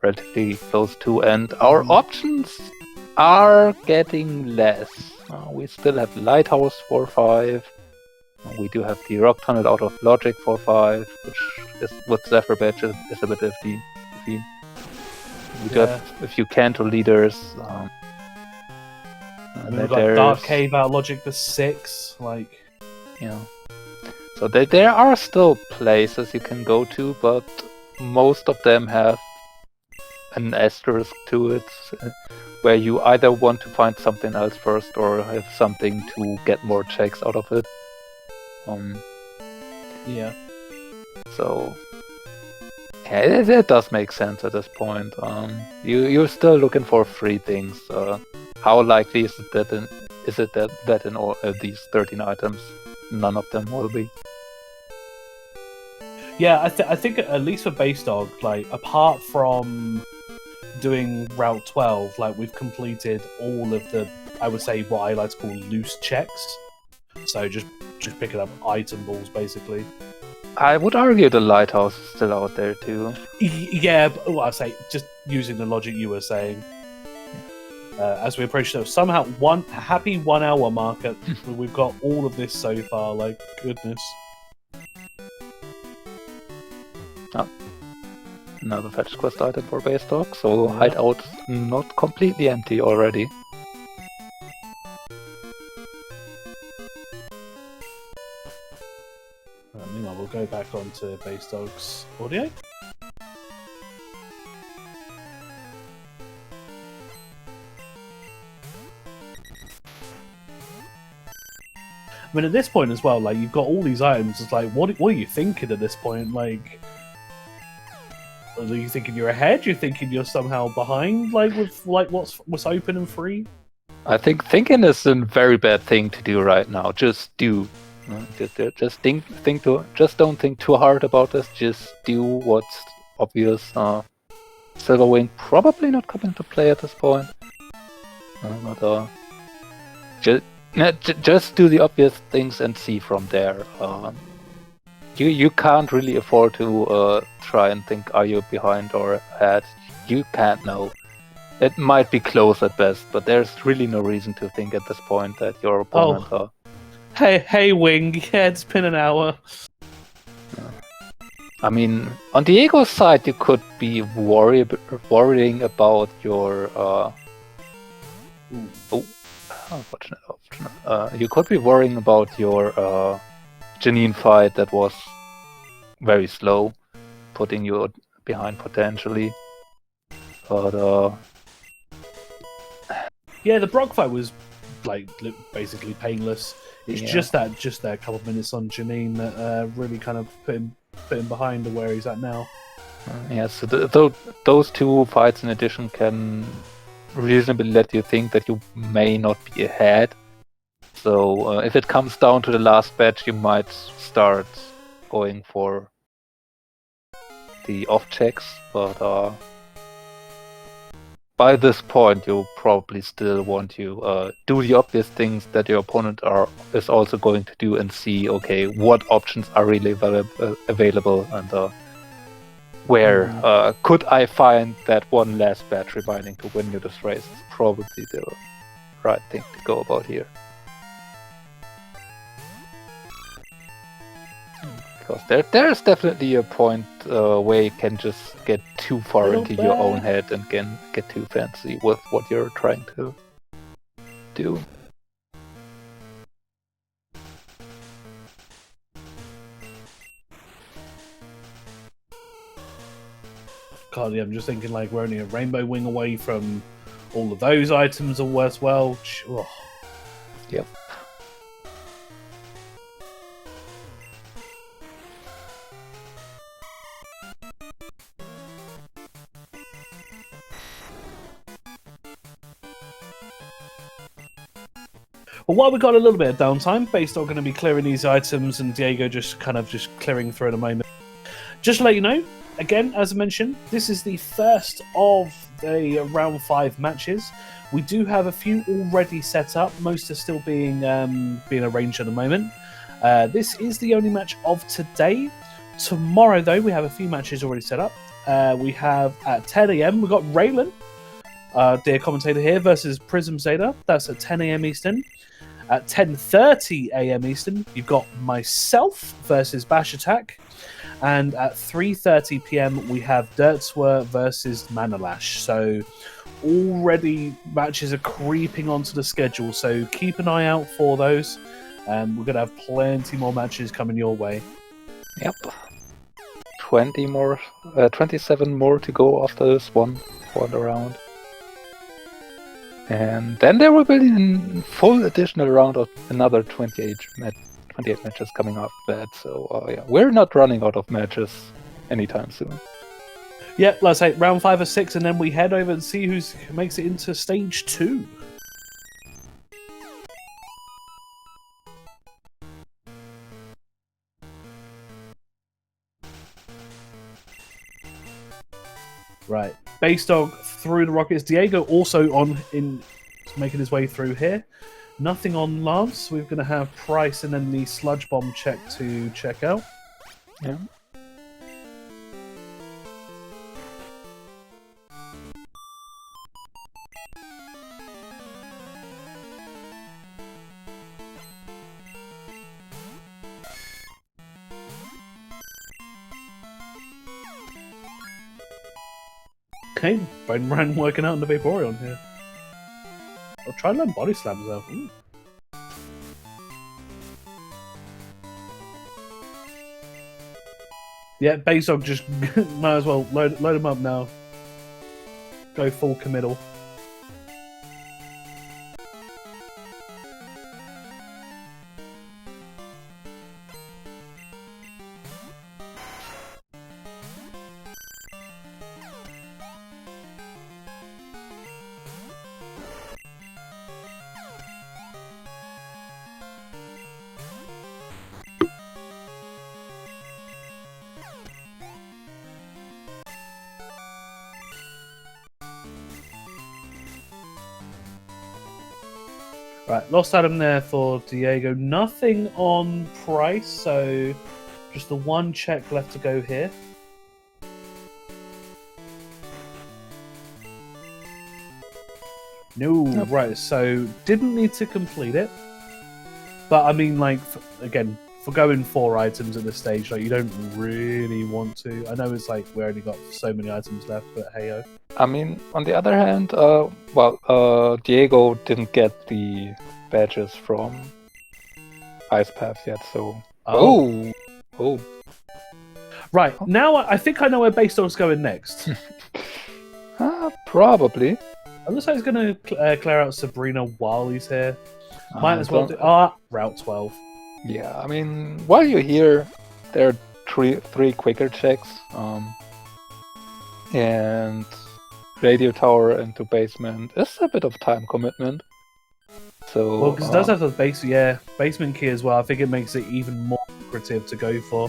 relatively close to end. Our options are getting less. We still have Lighthouse 4-5. We do have the Rock Tunnel out of Logic 4-5, which is with Zephyr Badge is a bit iffy. We do have a few Canto leaders. We've got Dark Cave out Logic for 6. Like, yeah. So there are still places you can go to, but most of them have an asterisk to it, where you either want to find something else first or have something to get more checks out of it. Yeah. So yeah, it does make sense at this point. You're still looking for free things. How likely is it that in all these 13 items, none of them will be? Yeah, I think at least for Base Dog, like apart from doing Route 12, like we've completed all of the, I would say, what I like to call loose checks. So just picking up item balls, basically. I would argue the lighthouse is still out there too. Yeah, but I say just using the logic you were saying. As we approach those, somehow happy 1 hour marker. We've got all of this so far. Like goodness. Oh. Another fetch quest item for Base Dog, so hideout not completely empty already. Meanwhile, we'll go back onto Base Dog's audio. I mean, at this point as well, like you've got all these items. It's like, what are you thinking at this point? Like, are you thinking you're ahead? You're thinking you're somehow behind? Like with like what's open and free? I think thinking is a very bad thing to do right now. Just do. Just just don't think too hard about this. Just do what's obvious. Silverwing probably not coming to play at this point. But just do the obvious things and see from there. You can't really afford to try and think, are you behind or ahead? You can't know. It might be close at best, but there's really no reason to think at this point that your opponent are. Hey, Wing. Yeah, it's been an hour. I mean, on Diego's side, you could be worrying about your. You could be worrying about your Janine fight that was very slow, putting you behind potentially. But yeah, the Brock fight was like basically painless. It's just that couple of minutes on Janine that really kind of put him behind to where he's at now. Yeah, so those two fights in addition can reasonably let you think that you may not be ahead. So if it comes down to the last batch, you might start going for the off checks, but by this point you probably still want to do the obvious things that your opponent is also going to do and see, okay, what options are really available and where could I find that one last batch remaining to win you this race is probably the right thing to go about here. Because there's definitely a point where you can just get too far into your own head and can get too fancy with what you're trying to do. God, yeah, I'm just thinking like we're only a rainbow wing away from all of those items as well. Oh. Yep. Well, while we got a little bit of downtime, Base Dog going to be clearing these items and Diego just clearing through in a moment. Just to let you know, again, as I mentioned, this is the first of the round 5 matches. We do have a few already set up. Most are still being arranged at the moment. This is the only match of today. Tomorrow, though, we have a few matches already set up. We have at 10 AM, we've got Raylan, dear commentator here, versus Prism Zeta. That's at 10 AM Eastern. At 10:30 AM Eastern, you've got myself versus Bash Attack. And at 3:30 p.m. we have Dirtswer versus Manalash. So already matches are creeping onto the schedule. So keep an eye out for those. We're going to have plenty more matches coming your way. Yep. 27 more to go after this one round. And then there will be a full additional round of another 28 matches coming after that. So yeah, we're not running out of matches anytime soon. Yep, let's say round 5 or 6, and then we head over and see who makes it into stage 2. Right, Basedog through the rockets. Diego also making his way through here. Nothing on Lance. We're going to have Price and then the Sludge Bomb check to check out. Yeah. Okay, Bone working out on the Vaporeon here. I'll try and learn Body Slams though. Ooh. Yeah, Basedog just might as well load him up now. Go full committal. Right, lost item there for Diego. Nothing on Price, so just the one check left to go here. No, Nope. right, so didn't need to complete it. But I mean, like, again, for going 4 items at this stage, like, you don't really want to. I know it's like we only got so many items left, but hey-ho. I mean, on the other hand, Diego didn't get the badges from Ice Path yet, so... Oh! Right, now I think I know where Basedog's going next. Probably. It looks like he's going to clear out Sabrina while he's here. Might as well do... Route 12. Yeah, I mean, while you're here, there are three quicker checks. And radio tower into basement is a bit of time commitment. So well, because it does have the basement key as well. I think it makes it even more lucrative to go for.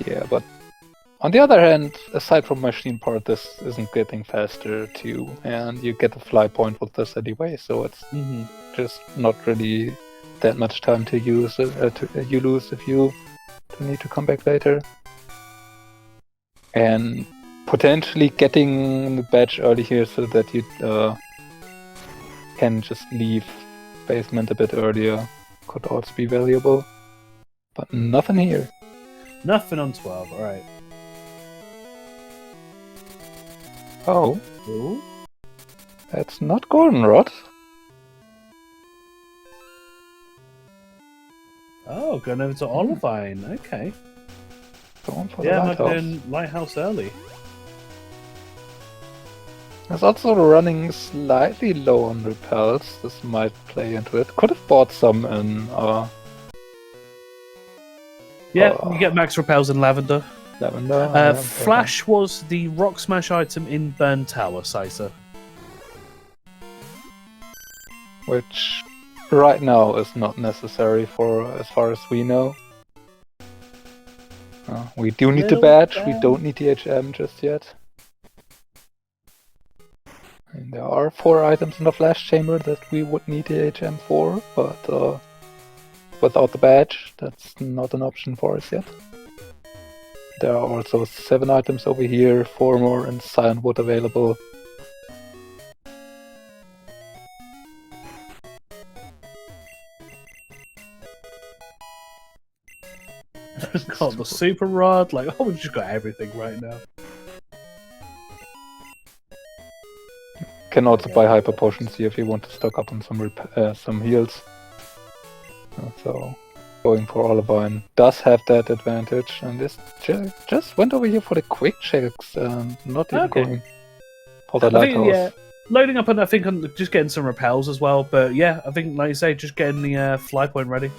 Yeah, but on the other hand, aside from machine part, this isn't getting faster too, and you get a fly point with this anyway, so it's just not really that much time to use. You lose if you need to come back later. And potentially getting the badge early here so that you can just leave basement a bit earlier could also be valuable. But nothing here. Nothing on 12, alright. Oh. Ooh. That's not Goldenrod. Oh, going over to Olivine, okay. Going for the Yeah, lighthouse. I'm doing Lighthouse early. It's also running slightly low on repels. This might play into it. Could have bought some in... Yeah, you get max repels in Lavender. Lavender. Flash was the Rock Smash item in Burn Tower, Sizer. Which right now is not necessary for as far as we know. We do need the badge, we don't need the HM just yet. And there are 4 items in the flash chamber that we would need the HM for, but without the badge, that's not an option for us yet. There are also 7 items over here, 4 more in Cyanwood available. Got the super rod. Like, oh, we've just got everything right now. Can also buy hyper potions here if you want to stock up on some heals. So going for Olivine does have that advantage, and this just went over here for the quick checks, not even going for the lighthouse. Yeah, loading up and I think just getting some repels as well. But yeah, I think like you say, just getting the fly point ready.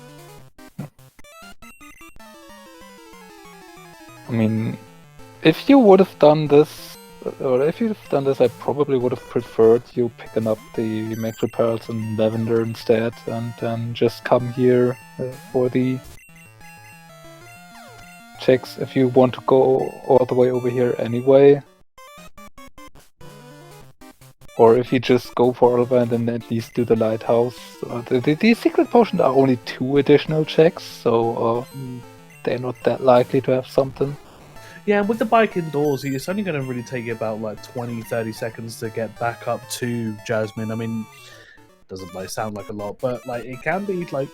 I mean, if you would have done this, I probably would have preferred you picking up the max repels and lavender instead, and then just come here for the checks if you want to go all the way over here anyway. Or if you just go for Oliver and then at least do the lighthouse. The secret potions are only 2 additional checks, so they're not that likely to have something. Yeah, and with the bike indoors, it's only going to really take you about like 20-30 seconds to get back up to Jasmine. I mean, doesn't like sound like a lot, but like it can be like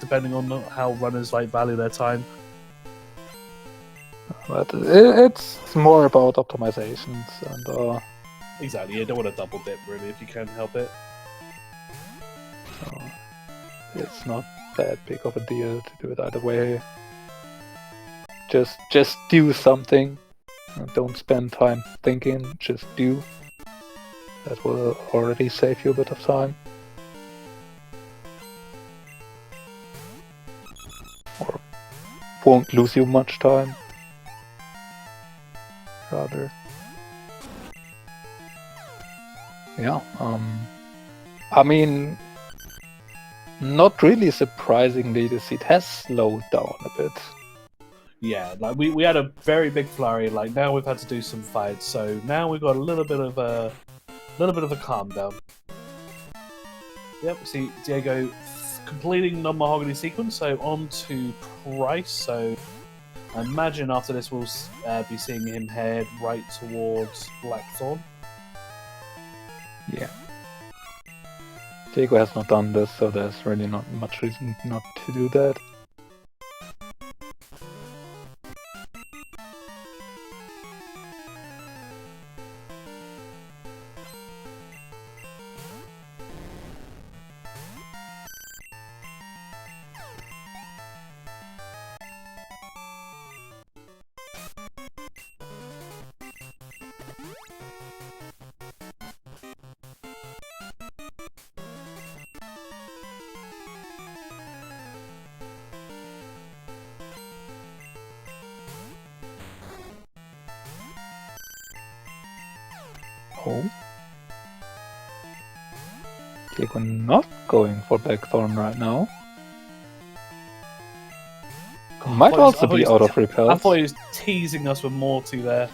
depending on how runners like value their time. But it's more about optimizations and exactly. You don't want to double dip really if you can help it. So it's not that big of a deal to do it either way. Just do something. Don't spend time thinking. Just do. That will already save you a bit of time. Or won't lose you much time. Rather. Yeah. I mean, not really surprisingly, the seed has slowed down a bit. Yeah, like we had a very big flurry. Like now we've had to do some fights, so now we've got a little bit of a calm down. Yep, see Diego completing non-mahogany sequence, so on to Price. So I imagine after this we'll be seeing him head right towards Blackthorn. Yeah. Diego has not done this, so there's really not much reason not to do that. Oh. Diego not going for Blackthorn right now. Might also be out of repels. I thought he was teasing us with Morty there.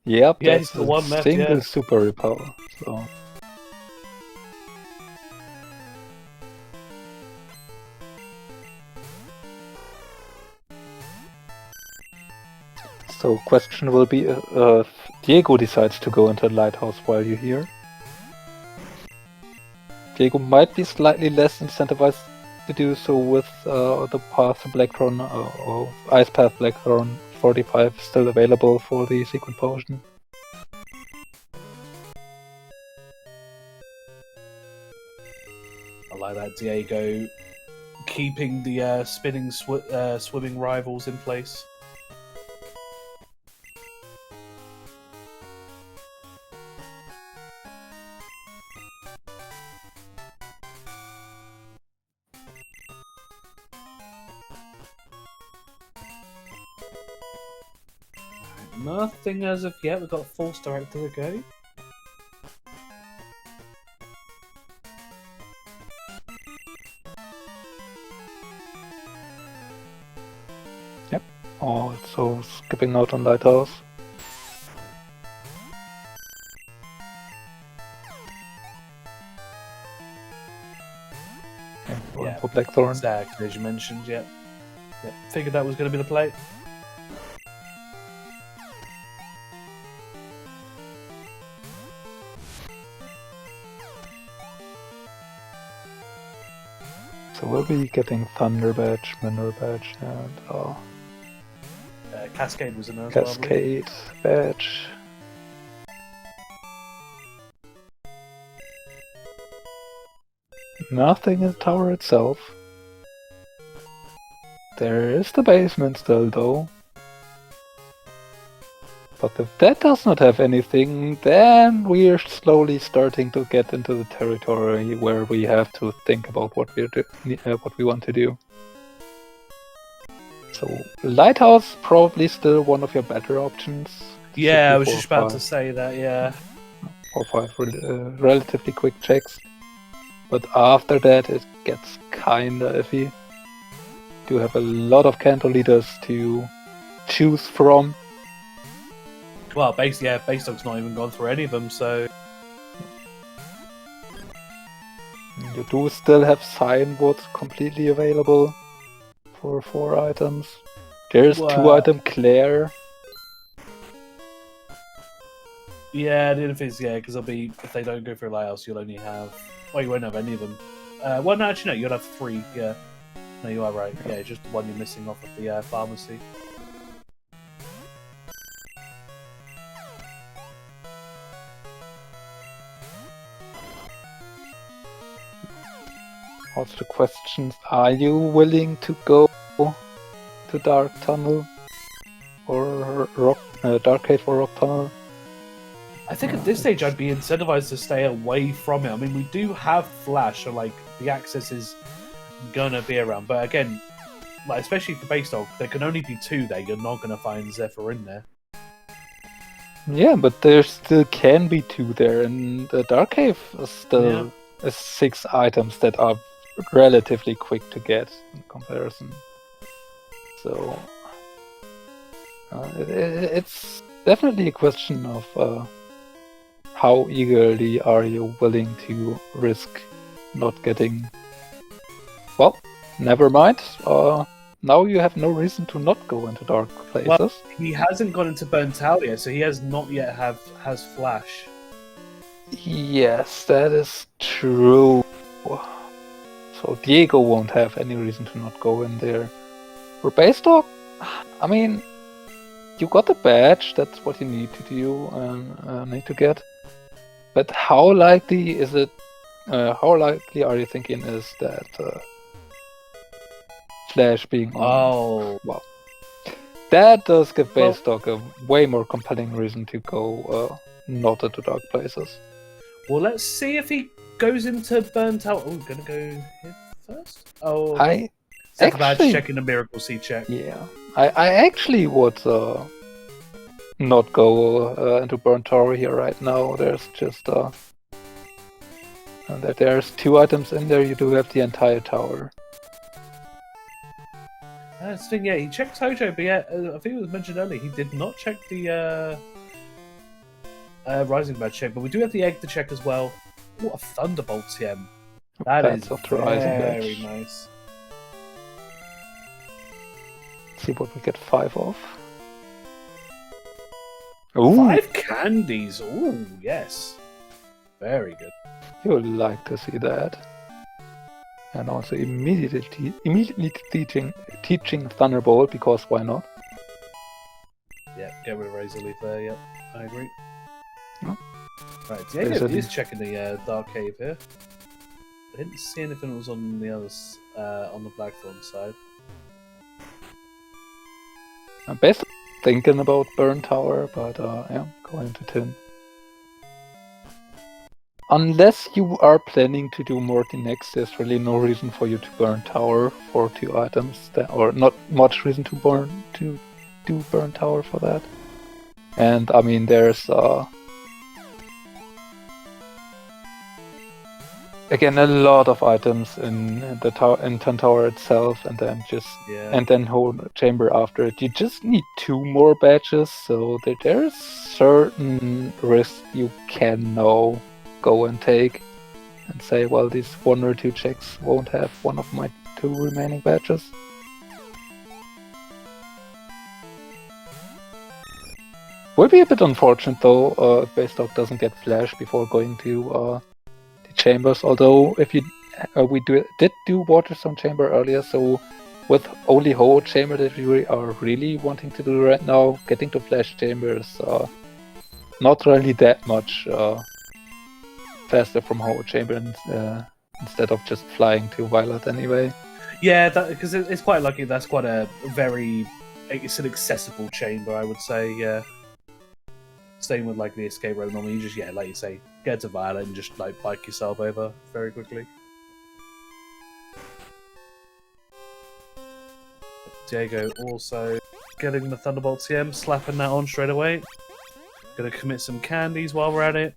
Yep, yeah, that's he's the one left, single yeah. super repel. So question will be if Diego decides to go into the lighthouse while you're here. Diego might be slightly less incentivized to do so with the path to Blackthorn or Ice Path Blackthorn 45 still available for the secret potion. I like that Diego keeping the spinning swimming rivals in place. Nothing as of yet. We've got Force Director to go. Yep. Oh, so skipping out on Lighthouse. Okay, going for Blackthorn. Exactly, as you mentioned, yep. Figured that was going to be the play. So we'll be getting Thunder Badge, Mineral Badge, and Cascade was in there as well, I believe. Cascade Badge. Nothing in the tower itself. There is the basement still, though. But if that does not have anything, then we're slowly starting to get into the territory where we have to think about what we want to do. So, Lighthouse probably still one of your better options. Yeah, I was just about to say that, yeah. 4 or 5 relatively quick checks. But after that, it gets kinda iffy. You have a lot of candle leaders to choose from. Well, Basedog's not even gone through any of them, so... You do still have Signwood completely available for 4 items. There's 2 item Claire. Yeah, the other thing is, because if they don't go through Lighthouse, you'll only have... Well, you won't have any of them. Well, no, actually, no, you'll have 3, yeah. No, you are right. Yeah, just the one you're missing off of the pharmacy. Also the questions, are you willing to go to Dark Tunnel or Dark Cave or Rock Tunnel? I think at this stage I'd be incentivized to stay away from it. I mean, we do have Flash, so like the access is gonna be around. But again, like especially for Basedog, there can only be 2 there. You're not gonna find Zephyr in there. Yeah, but there still can be 2 there, and the Dark Cave is still 6 items that are relatively quick to get in comparison. So it's definitely a question of how eagerly are you willing to risk not getting... Well, never mind. Now you have no reason to not go into dark places. Well, he hasn't gone into Burnt Out yet, so he has not yet has Flash. Yes, that is true. So Diego won't have any reason to not go in there. For Basedog, I mean, you got the badge, that's what you need to do and need to get. But how likely is it, how likely are you thinking is that Flash being on? Oh. Well, that does give Basedog a way more compelling reason to go not into dark places. Well, let's see if he goes into Burnt Out. Oh, gonna go here first? Oh, I actually checking a Miracle Seed check. Yeah, I actually would not go into Burnt Tower here right now. There's just there's 2 items in there. You do have the entire tower. That's the thing, yeah. He checked Hojo, but yeah, I think it was mentioned earlier. He did not check the Rising Badge check, but we do have the egg to check as well. What a Thunderbolt TM! That is very nice. Let's see what we get 5 of. Ooh. 5 candies. Ooh, yes. Very good. You would like to see that. And also immediately teaching Thunderbolt, because why not? Yeah, get rid of Razor Leaf there, yeah. I agree. Oh. Right, Diego is checking the Dark Cave here. I didn't see anything that was on the others, on the Blackthorn side. I'm basically thinking about Burn Tower, but yeah, going to Tin. Unless you are planning to do Morty next, there's really no reason for you to burn Tower for 2 items, or not much reason to do Burn Tower for that. And I mean, there's again a lot of items in the tower, in Tin Tower itself, and then and then whole chamber after it. You just need 2 more badges, so there's certain risks you can now go and take and say, well, these 1 or 2 checks won't have one of my 2 remaining badges. Will be a bit unfortunate though if Basedog doesn't get Flash before going to the chambers, although if you did do Waterstone Chamber earlier, so with only Ho Chamber that we are really wanting to do right now, getting to Flash Chamber is not really that much faster from Ho Chamber instead of just flying to Violet anyway. Yeah, because it's quite lucky. That's quite a it's an accessible chamber, I would say. Yeah. Same with like the escape road. Normally, you just like you say, get to Violet and just like bike yourself over very quickly. Diego also getting the Thunderbolt TM, slapping that on straight away. Gonna commit some candies while we're at it.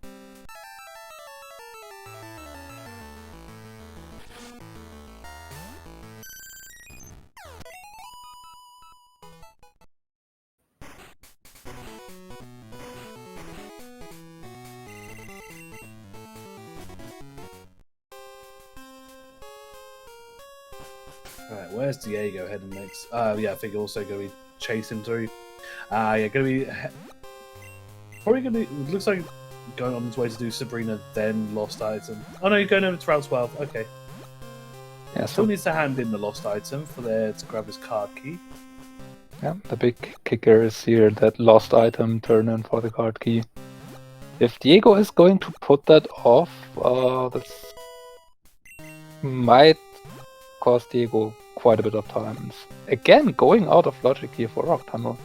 Alright, where's Diego heading next? Yeah, I think also going to be chasing through. Yeah, going to be... Probably going to be... Looks like going on his way to do Sabrina, then Lost Item. Oh no, he's going over to Route 12. Okay. Yeah, Still needs to hand in the Lost Item for there to grab his card key. Yeah, the big kicker is here, that Lost Item turn in for the card key. If Diego is going to put that off, this might cost Diego quite a bit of time. Again, going out of logic here for Rock Tunnel.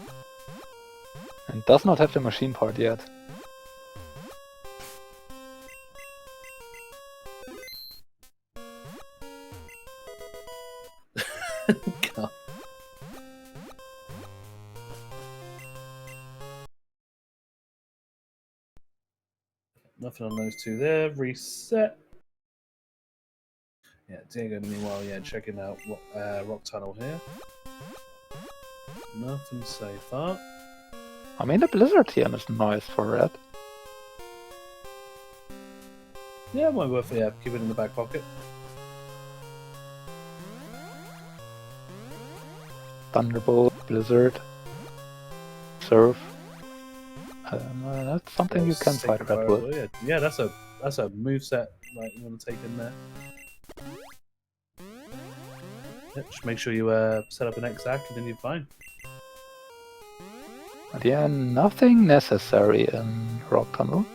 And does not have the machine part yet. God. Nothing on those two there. Reset. Yeah, Diego, meanwhile, checking out Rock Tunnel here. Nothing so far. I mean, the Blizzard TM is nice for red. Yeah, might worth it. Yeah, keep it in the back pocket. Thunderbolt, Blizzard, Surf. That's something you can fight red with. Yeah, that's a moveset like you want to take in there. Yeah, just make sure you set up an exact and then you're fine. But yeah, nothing necessary in Rock Tunnel.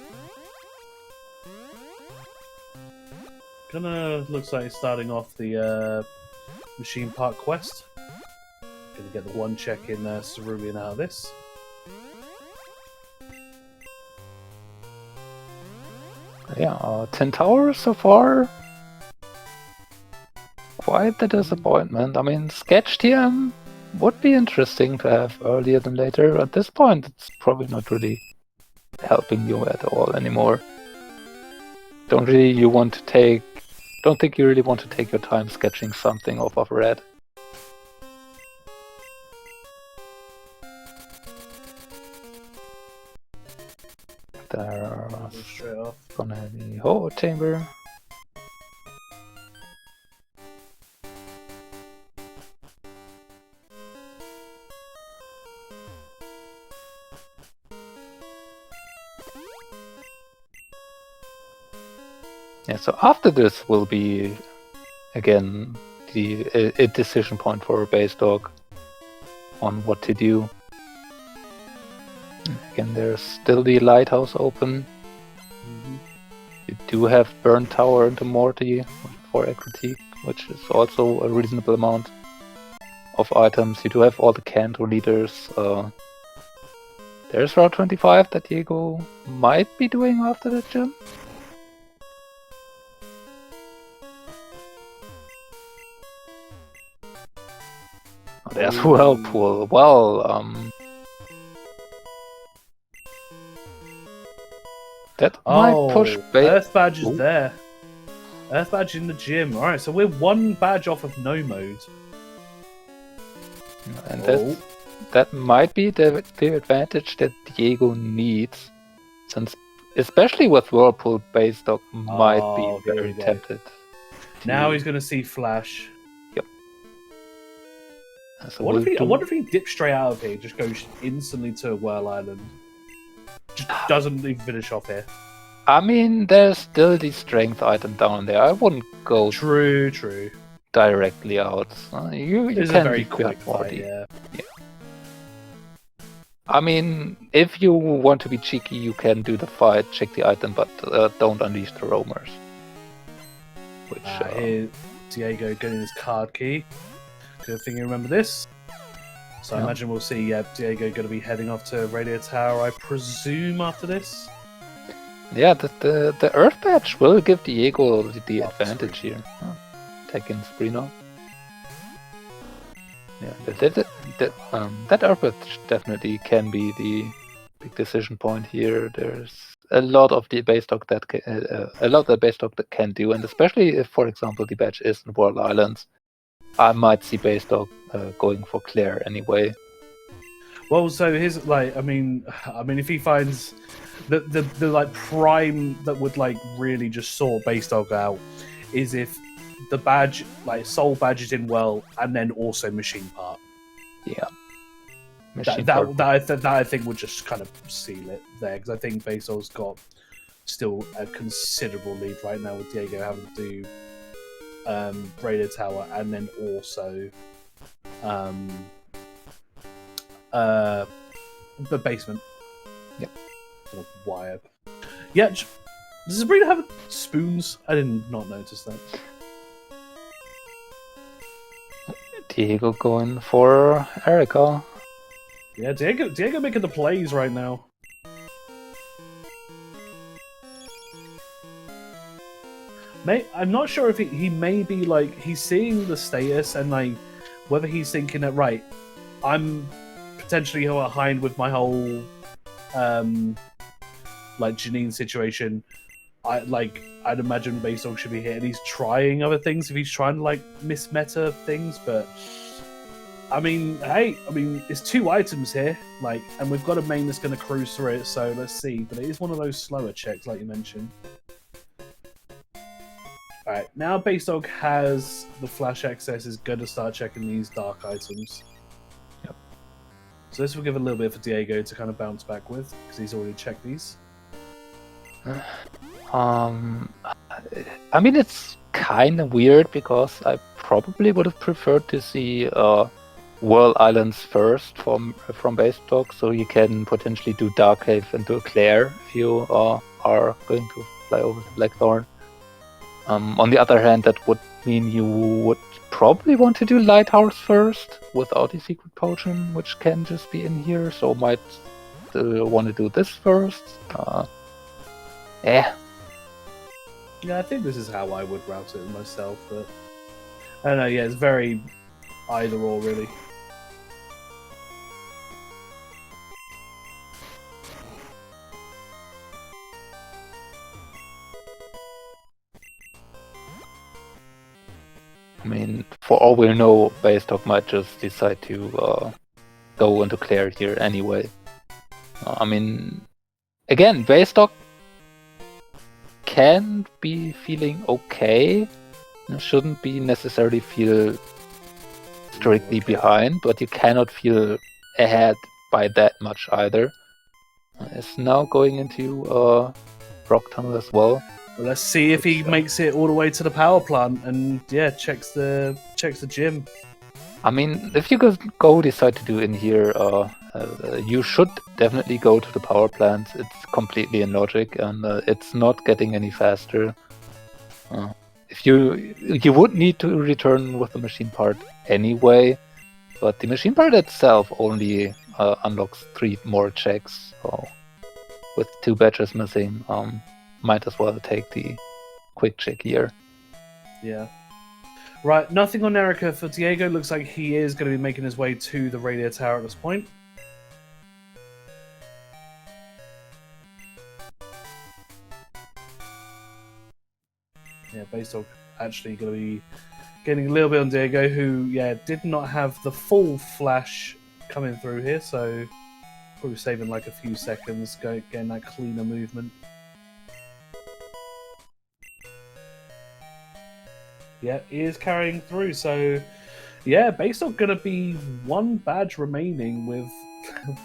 Kinda looks like it's starting off the machine part quest. Gonna get the one check in Cerulean out of this. Yeah, 10 towers so far. Quite the disappointment. I mean, Sketch TM would be interesting to have earlier than later. At this point, it's probably not really helping you at all anymore. Don't think you really want to take your time sketching something off of red. There, straight off. Gonna be Ho Chamber. Yeah, so after this will be, again, a decision point for basedog on what to do. Again, there's still the lighthouse open. You do have Burn Tower into Morty for a critique, which is also a reasonable amount of items. You do have all the Canto leaders. There's Route 25 that Diego might be doing after the gym. There's Whirlpool. Well, that might push Earth Badge is there. Earth Badge in the gym. Alright, so we're one badge off of no mode. And that might be the advantage that Diego needs, since especially with Whirlpool, basedog might be very tempted. Now he's going to see Flash. Yep. So I wonder if he dips straight out of here, just goes instantly to Whirl Island. Just doesn't even finish off here. I mean, there's still the strength item down there. I wouldn't go True. directly out. You It's a can very leave quick behind fight, 40. yeah. I mean, if you want to be cheeky, you can do the fight, check the item, but don't unleash the roamers. Which Here, Diego getting his card key. Good thing you remember this. So I imagine we'll see, Diego going to be heading off to Radio Tower, I presume, after this. Yeah, the Earth Badge will give Diego the advantage here. Taking Sprino. Yeah, that Earth Badge definitely can be the big decision point here. There's a lot of the base stock that can do, and especially if, for example, the badge is in World Islands, I might see base stock going for Claire anyway. Well, so his I mean, if he finds the like prime that would like really just sort base dog out is if the badge, like soul badge, is in well, and then also machine part. Yeah. That I think would just kind of seal it there, because I think Basil's got still a considerable lead right now with Diego having to do Radio Tower and then also the basement. Yep. Sort of wire. Yeah. Does Sabrina have spoons? I did not notice that. Diego going for Erica. Yeah, Diego making the plays right now. I'm not sure if he may be like he's seeing the status and like whether he's thinking that right, I'm potentially behind with my whole like Janine situation. I'd imagine Basedog should be here, and he's trying other things if he's trying to like miss meta things, but I mean, hey, it's 2 items here, like, and we've got a main that's going to cruise through it, so let's see. But it is one of those slower checks, like you mentioned. Alright, now Basedog has the flash access, is going to start checking these dark items. Yep. So this will give a little bit for Diego to kind of bounce back with, because he's already checked these. I mean, it's kind of weird because I probably would have preferred to see World Islands first from Basedog, so you can potentially do Dark Cave and do Claire if you are going to fly over to Blackthorn. On the other hand, that would mean you would probably want to do Lighthouse first without the secret potion, which can just be in here, so might want to do this first. Yeah, I think this is how I would route it myself, but I don't know, yeah, it's very either or, really. I mean, for all we know, Basedog might just decide to go into Claire here anyway. I mean, again, Basedog can be feeling okay. Shouldn't be necessarily feel strictly behind, but you cannot feel ahead by that much either. Is now going into Rock Tunnel as well. Well, let's see if he makes it all the way to the power plant and checks the gym. I mean, if you decide to do in here, you should definitely go to the power plant. It's completely in logic, and it's not getting any faster. If you would need to return with the machine part anyway, but the machine part itself only unlocks 3 more checks. So with 2 badges missing, might as well take the quick check here. Yeah. Right, nothing on Erica for Diego. Looks like he is going to be making his way to the radio tower at this point. Yeah, Basedog actually going to be getting a little bit on Diego, who, did not have the full flash coming through here, so probably saving like a few seconds, getting that cleaner movement. Yeah, he is carrying through, so Basedog going to be 1 badge remaining with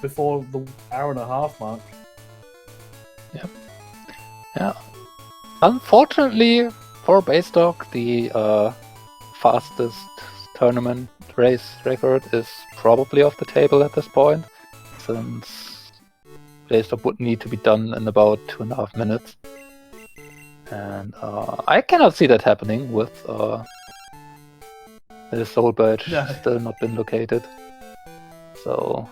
before the hour and a half mark. Yep. Yeah. Unfortunately for basedog, the fastest tournament race record is probably off the table at this point, since basedog would need to be done in about 2.5 minutes. And I cannot see that happening with the soul badge still not been located. So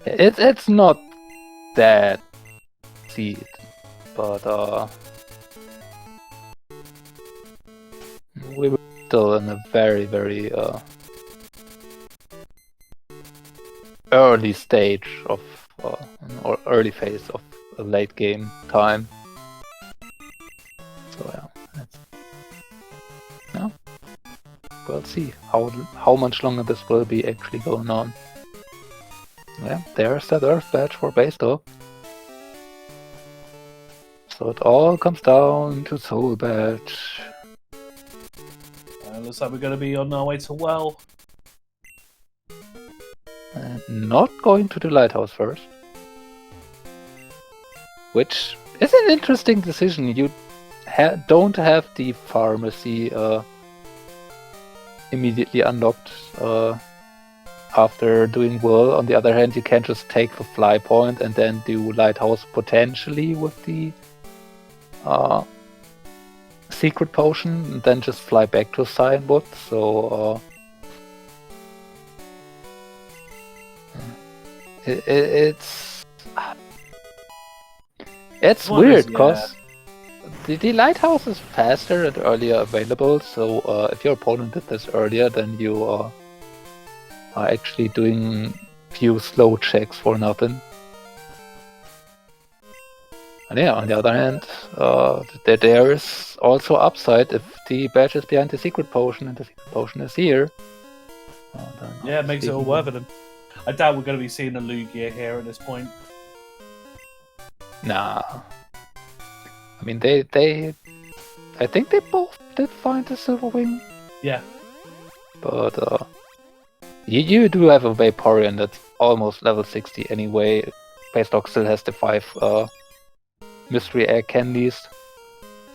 it's not that seed, but we were still in a very, very early stage of or early phase of a late game time. So yeah, we'll see how much longer this will be actually going on. Yeah, there's that Earth badge for basedog. So it all comes down to soul badge. Looks like we're going to be on our way to well. And not going to the lighthouse first. Which is an interesting decision. You don't have the pharmacy immediately unlocked after doing well. On the other hand, you can just take the fly point and then do lighthouse potentially with the secret potion, and then just fly back to Cyanwood. So it's weird because the lighthouse is faster and earlier available. So if your opponent did this earlier, then you are actually doing few slow checks for nothing. And yeah, on the other hand, there is also upside if the badge is behind the secret potion and the secret potion is here. Yeah, it makes it all worth it. I doubt we're going to be seeing a Lugia here at this point. Nah. I mean, I think they both did find the Silver Wing. Yeah. But you do have a Vaporeon that's almost level 60 anyway. basedog still has the 5 mystery egg candies,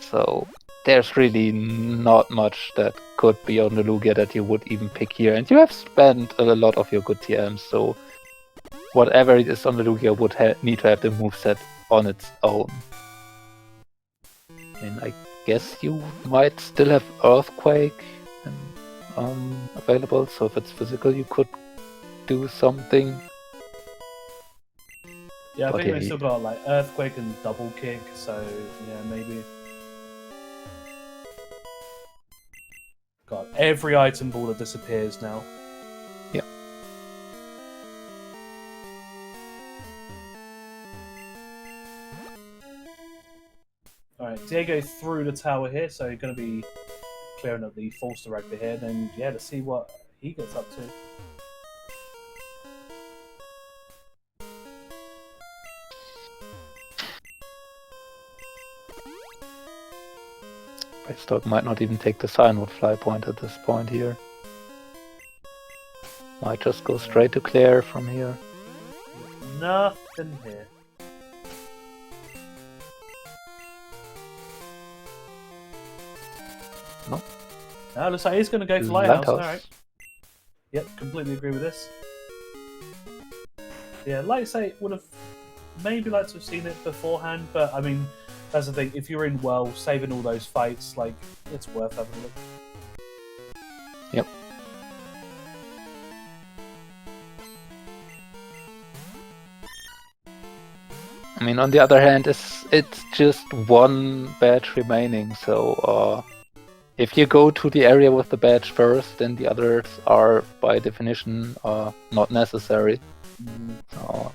so there's really not much that could be on the Lugia that you would even pick here, and you have spent a lot of your good TMs, so whatever it is on the Lugia would need to have the moveset on its own. And I guess you might still have Earthquake available, so if it's physical you could do something. Yeah, I think they still got like Earthquake and Double Kick, so yeah, maybe. God, every item ball that disappears now. Yeah. Alright, Diego through the tower here, so you're going to be clearing up the false director here, then yeah, to see what he gets up to. basedog might not even take the Cyanwood fly point at this point here. Might just go straight to Claire from here. Nothing here. No. No, looks like he's going to go for Lighthouse. Alright. Yep, completely agree with this. Yeah, like I say, would have maybe liked to have seen it beforehand, but I mean, that's the thing. If you're in well, saving all those fights, like, it's worth having a look. Yep. I mean, on the other hand, it's just one badge remaining, so if you go to the area with the badge first, then the others are, by definition, not necessary. So,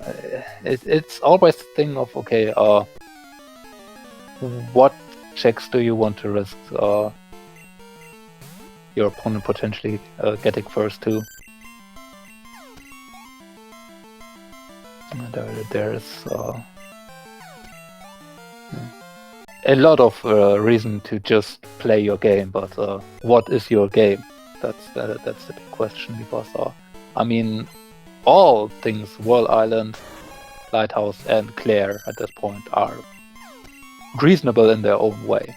it's always the thing of, okay, what checks do you want to risk your opponent potentially getting first to? There's a lot of reason to just play your game, but what is your game? That's the big question, because I mean, all things Whirl Island, Lighthouse, and Claire at this point are reasonable in their own way.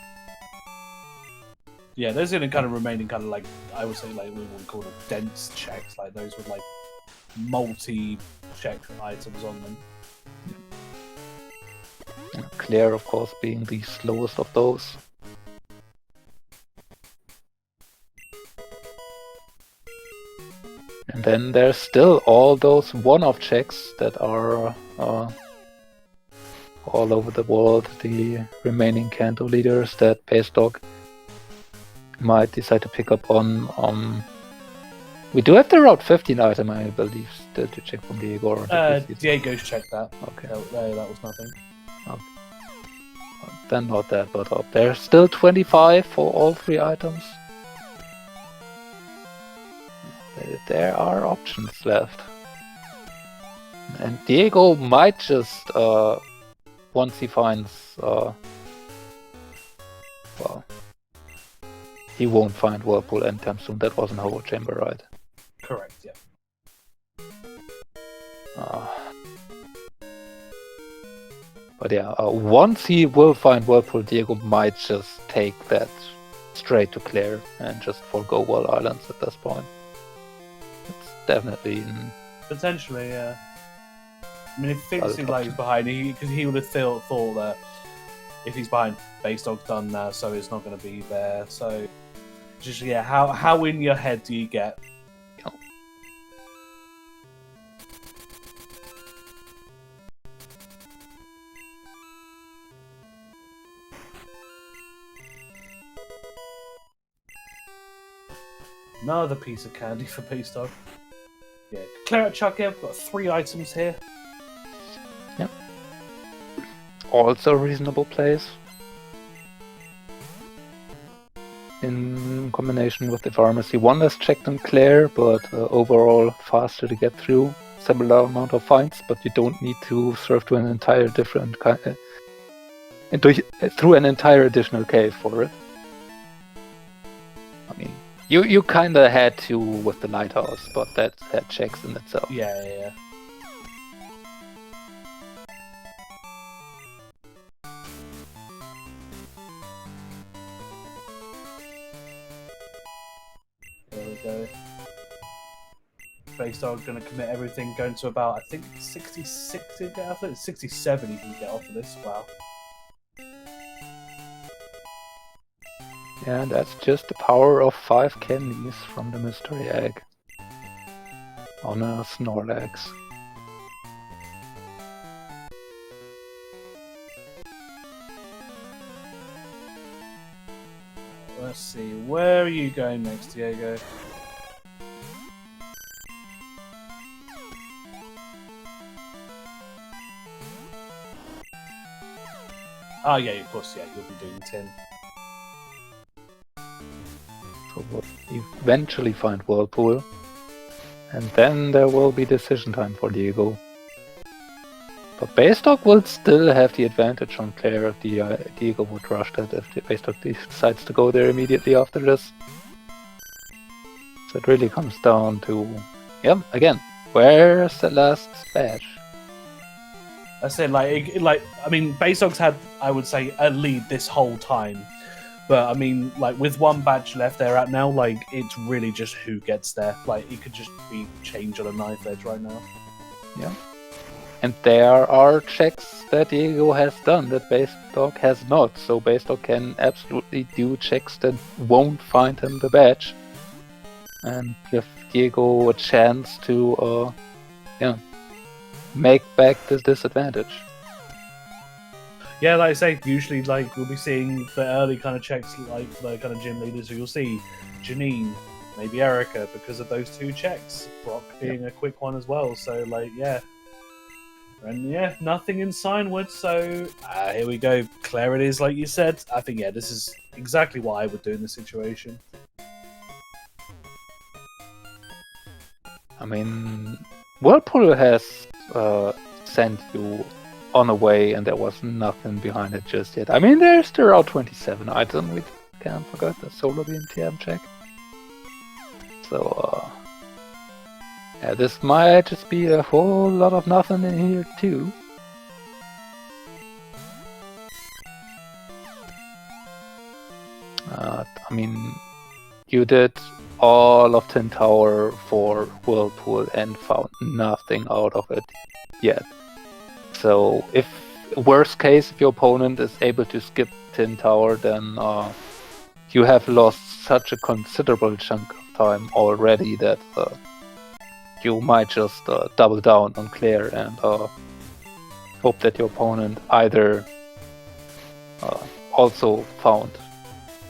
Yeah, those are going to kind of remain in kind of like, I would say, like we would call them dense checks, like those with like multi-check items on them. Claire, of course, being the slowest of those. And then there's still all those one-off checks that are all over the world, the remaining Kanto leaders that basedog might decide to pick up on. We do have the Route 15 item, I believe, still to check from Diego. Or Diego's checked that. Okay. That was nothing. Okay. Then not that, but there's still 25 for all 3 items. There are options left. And Diego might just, once he finds, well, he won't find Whirlpool anytime soon. That wasn't Hobo Chamber, right? Correct, yeah. But yeah, once he will find Whirlpool, Diego might just take that straight to Claire and just forgo Wall Islands at this point. It's definitely... Potentially, yeah. I mean, if things seem like he's behind, because he would have thought that if he's behind, Basedog's done now, so it's not going to be there. So, just, yeah, how in your head do you get? Another piece of candy for Basedog. Yeah, Claret Chuck here. We've got 3 items here. Yep. Also a reasonable place. In combination with the pharmacy. One less check than Claire, but overall faster to get through. Similar amount of fights, but you don't need to surf to an entire different through an entire additional cave for it. I mean, you kinda had to with the lighthouse, but that had checks in itself. Yeah. There we go. Basedog gonna commit everything, going to about, I think, 66 to get off it. 67 you can get off of this. Wow. Yeah, that's just the power of 5 candies from the mystery egg on a Snorlax. Let's see, where are you going next, Diego? Oh yeah, of course, yeah, you'll be doing 10. So we'll eventually find Whirlpool. And then there will be decision time for Diego. But Basedog will still have the advantage on Claire if Diego would rush that if Basedog decides to go there immediately after this. So it really comes down to, yeah, again, where's the last badge? I said, I mean, Basedog's had, I would say, a lead this whole time. But, I mean, like, with 1 badge left there at now, like, it's really just who gets there. Like, it could just be changed on a knife edge right now. Yeah. And there are checks that Diego has done that Basedog has not. So Basedog can absolutely do checks that won't find him the badge. And give Diego a chance to, make back this disadvantage. Yeah, like I say, usually like we'll be seeing the early kind of checks like the kind of gym leaders, so you'll see Janine, maybe Erica, because of those 2 checks. Brock being a quick one as well, so like, yeah. And yeah, nothing in Signwood, so here we go. Claire it is, like you said. I think, yeah, this is exactly what I would do in this situation. I mean, Whirlpool has sent you on a way, and there was nothing behind it just yet. I mean, there's the Route 27 item, we can't forget the Solar Beam TM check. So, yeah, this might just be a whole lot of nothing in here too. I mean, you did all of Tin Tower for Whirlpool and found nothing out of it yet. So if worst case, if your opponent is able to skip Tin Tower, then you have lost such a considerable chunk of time already that you might just double down on Claire and hope that your opponent either also found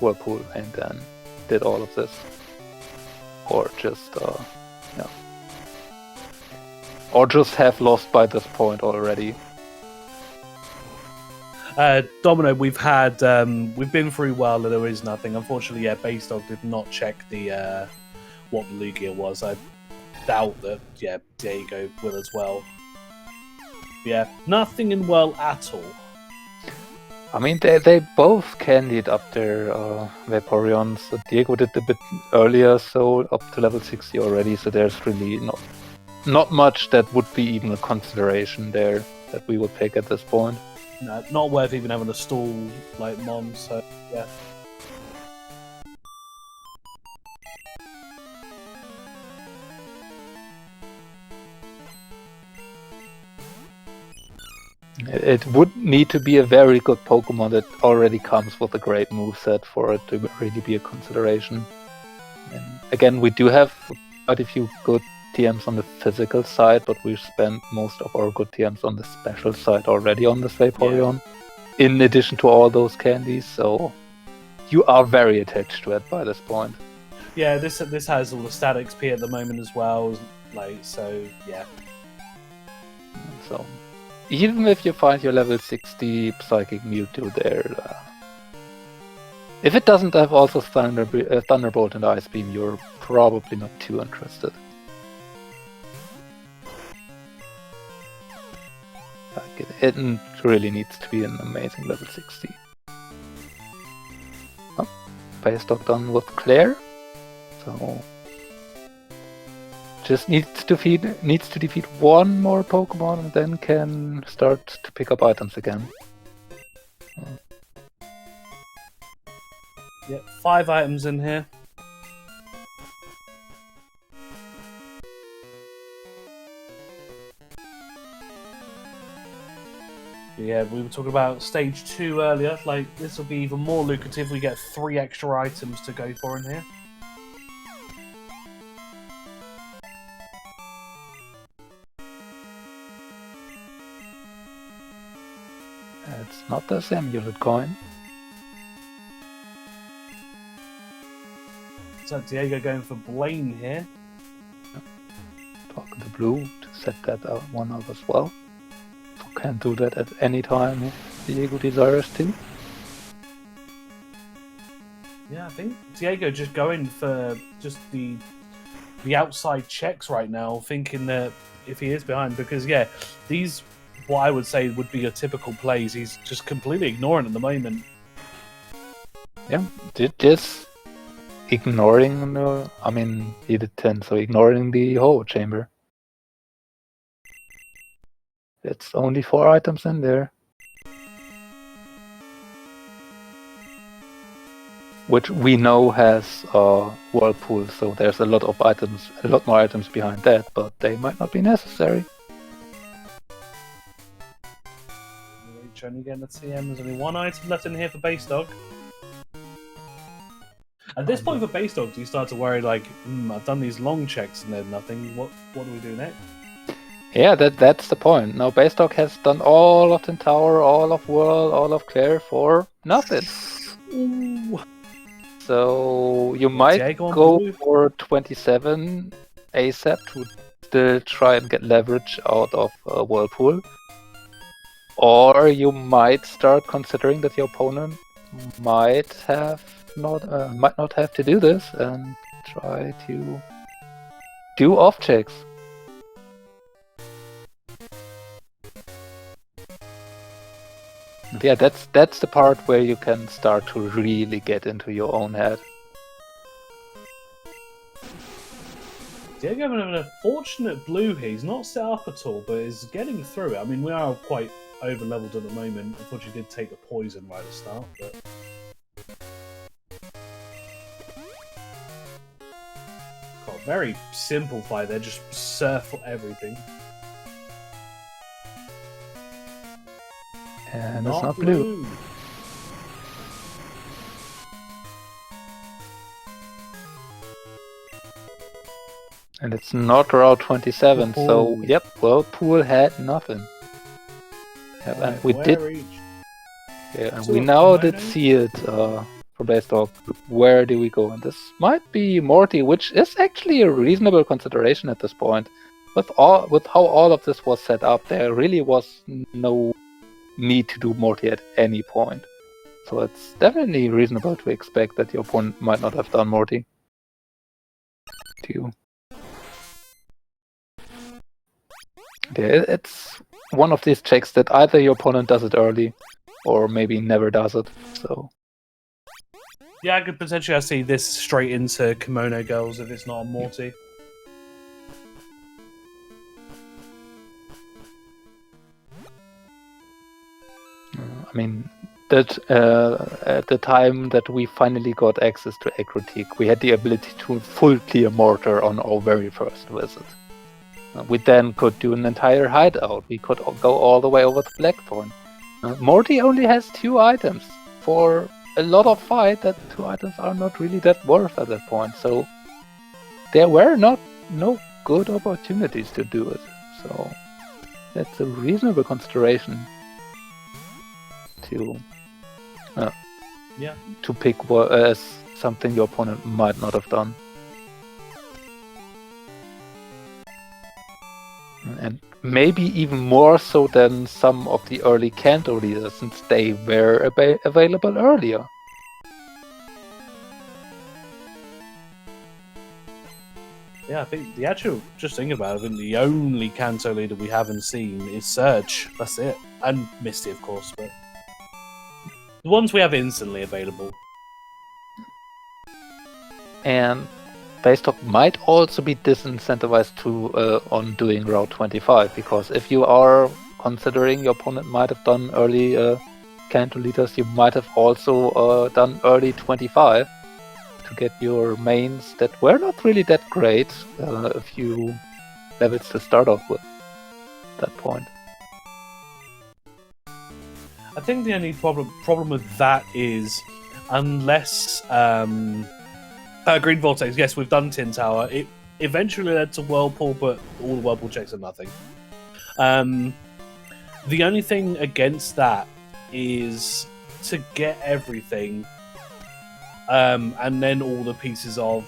Whirlpool and then did all of this, or just or just have lost by this point already. Domino, we've been through well, and there is nothing. Unfortunately, yeah, basedog did not check the what the Lugia was. I doubt that. Yeah, Diego will as well. Yeah, nothing in well at all. I mean, they both candied up their Vaporeons. So Diego did a bit earlier, so up to level 60 already. So there's really not much that would be even a consideration there that we would pick at this point. No, not worth even having a stall like Mon. So yeah. It would need to be a very good Pokemon that already comes with a great moveset for it to really be a consideration. And again, we do have quite a few good TMs on the physical side, but we've spent most of our good TMs on the special side already on this Vaporeon, in addition to all those candies, so you are very attached to it by this point. Yeah, this has all the stat XP at the moment as well, so yeah. So even if you find your level 60 Psychic Mewtwo there, if it doesn't have also Thunderbolt and Ice Beam, you're probably not too interested. Like it really needs to be an amazing level 60. Oh, basedog done with Claire, so just needs to defeat one more Pokemon and then can start to pick up items again. Yeah, 5 items in here. Yeah, we were talking about stage 2 earlier. Like, this will be even more lucrative. We get 3 extra items to go for in here. It's not the Samulet coin. So Diego going for Blaine here. Talking to Blue to set that one up as well. Can do that at any time if Diego desires to. Yeah, I think Diego just going for just the outside checks right now, thinking that if he is behind, because yeah, these what I would say would be your typical plays. He's just completely ignoring at the moment. Yeah, just ignoring I mean, he did 10, so ignoring the Ho Chamber. It's only 4 items in there. Which we know has Whirlpool, so there's a lot more items behind that, but they might not be necessary. Trying to get the TM. There's only 1 item left in here for basedog. At this point for basedog, do you start to worry like, I've done these long checks and there's nothing. What do we do next? Yeah, that's the point. Now basedog has done all of Tin Tower, all of Whirl, all of Claire for nothing. Ooh. So you might go for 27 ASAP to still try and get leverage out of Whirlpool. Or you might start considering that your opponent might not have to do this and try to do off checks. Yeah, that's the part where you can start to really get into your own head. Diego having an unfortunate blue here. He's not set up at all, but is getting through it. I mean, we are quite over-leveled at the moment. Unfortunately, did take the poison right at the start, but Very simple fight there, just surf everything. And it's not blue. And it's not Route 27, so yep, Whirlpool had nothing. Yep, and we did. Yeah, and we now did see it for Basedog. Where do we go? And this might be Morty, which is actually a reasonable consideration at this point. With how all of this was set up, there really was no need to do Morty at any point. So it's definitely reasonable to expect that your opponent might not have done Morty. Yeah, it's one of these checks that either your opponent does it early, or maybe never does it. So yeah, I could potentially see this straight into Kimono Girls if it's not on Morty. I mean, that at the time that we finally got access to a critique, we had the ability to full clear Mortar on our very first visit. We then could do an entire hideout. We could go all the way over to Blackthorn. Morty only has 2 items. For a lot of fight, that 2 items are not really that worth at that point. So there were no good opportunities to do it. So that's a reasonable consideration to pick as something your opponent might not have done. And maybe even more so than some of the early Kanto leaders, since they were available earlier. Yeah, I think just thinking about it, I think the only Kanto leader we haven't seen is Surge. That's it. And Misty, of course, but the ones we have instantly available. And Basedog might also be disincentivized to on doing Route 25, because if you are considering your opponent might have done early Kanto leaders, you might have also done early 25 to get your mains that were not really that great, a few levels to start off with at that point. I think the only problem with that is, unless Green Vortex, yes, we've done Tin Tower. It eventually led to Whirlpool, but all the Whirlpool checks are nothing. The only thing against that is to get everything, and then all the pieces of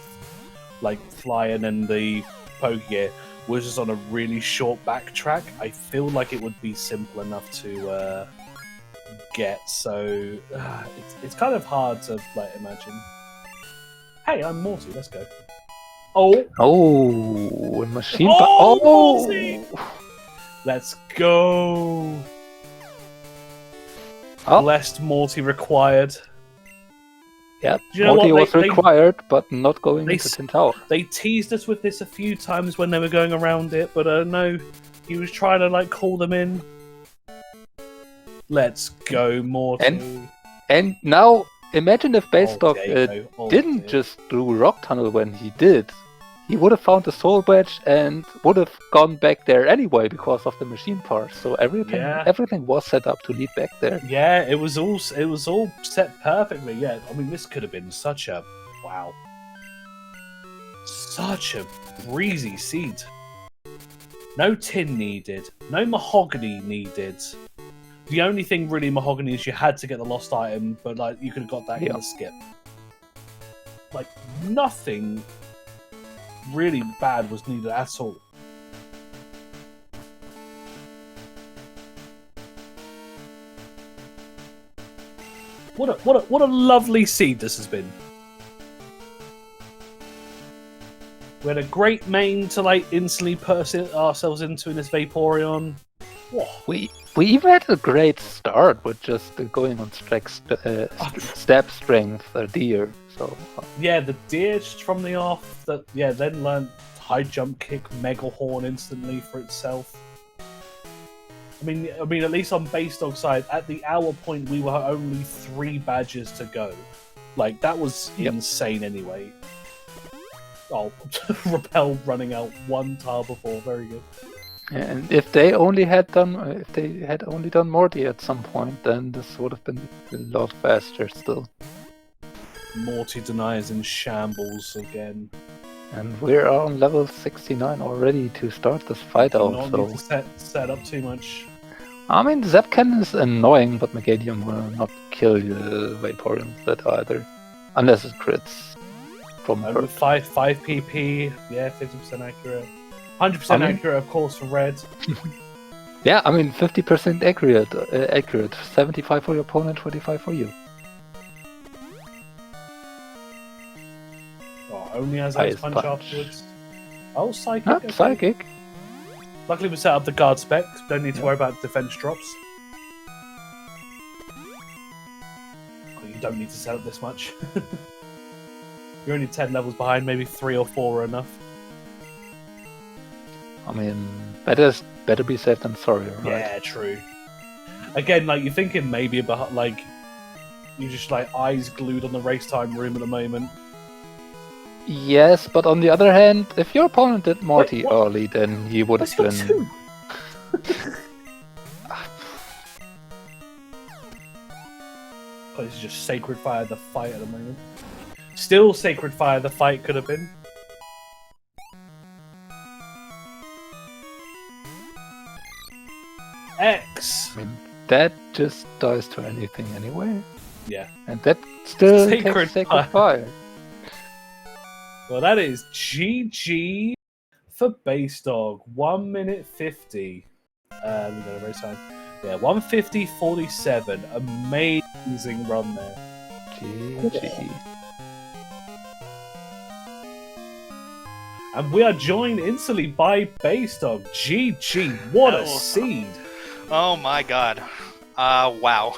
like Flying and the Pokegear was just on a really short backtrack. I feel like it would be simple enough to get, so it's kind of hard to like imagine. Hey, I'm Morty, let's go. Oh, machine Morty! Let's go. Blessed Morty required. Yeah, Morty was required, but not going into Tin Tower. They teased us with this a few times when they were going around it, but no, he was trying to like call them in. Let's go, Morty. And now, imagine if Basedog didn't just do Rock Tunnel when he did. He would have found the Soul Badge and would have gone back there anyway because of the machine parts. So everything was set up to lead back there. Yeah, it was all set perfectly. Yeah, I mean, this could have been such a breezy seed. No tin needed, no mahogany needed. The only thing really mahogany is you had to get the lost item, but like you could have got that in the skip. Like nothing really bad was needed at all. What a lovely seed this has been. We had a great main to like instantly put ourselves into in this Vaporeon. Whoa. We even had a great start with just going on step strength deer. So yeah, the deer just from the off. Then learned high jump kick, Mega Horn instantly for itself. I mean, at least on Basedog side, at the hour point, we were only 3 badges to go. Like that was insane anyway. Oh, Repel running out 1 tile before. Very good. And if they only had done Morty at some point, then this would have been a lot faster still. Morty denies in shambles again. And we're on level 69 already to start this fight Do off. not So need to set up too much. I mean, Zap Cannon is annoying, but Megadium will not kill the Vaporeon that either, unless it crits from her. With 5 PP, yeah, 50% accurate. 100% accurate, of course, for red. Yeah, I mean, 50% accurate. 75 for your opponent, 25 for you. Oh, only has Ice punch afterwards. Oh, Psychic. Not okay. Psychic. Luckily, we set up the guard spec. Don't need to worry about defense drops. Oh, you don't need to set up this much. You're only 10 levels behind. Maybe 3 or 4 are enough. I mean, better be safe than sorry, right? Yeah, true. Again, like you're thinking maybe about like you're just like eyes glued on the race time room at the moment. Yes, but on the other hand, if your opponent did Morty early, then he would have been. Oh, this is just Sacred Fire the fight at the moment. Still Sacred Fire the fight could have been. X. I mean, that just dies to anything anyway. Yeah. And that still Sacred takes Sacred Fire. Well, that is GG for Base Dog. 1 minute 50. We got a race time. Yeah, 150.47. Amazing run there. GG. And we are joined instantly by Base Dog. GG. What a seed. Oh my god. Wow.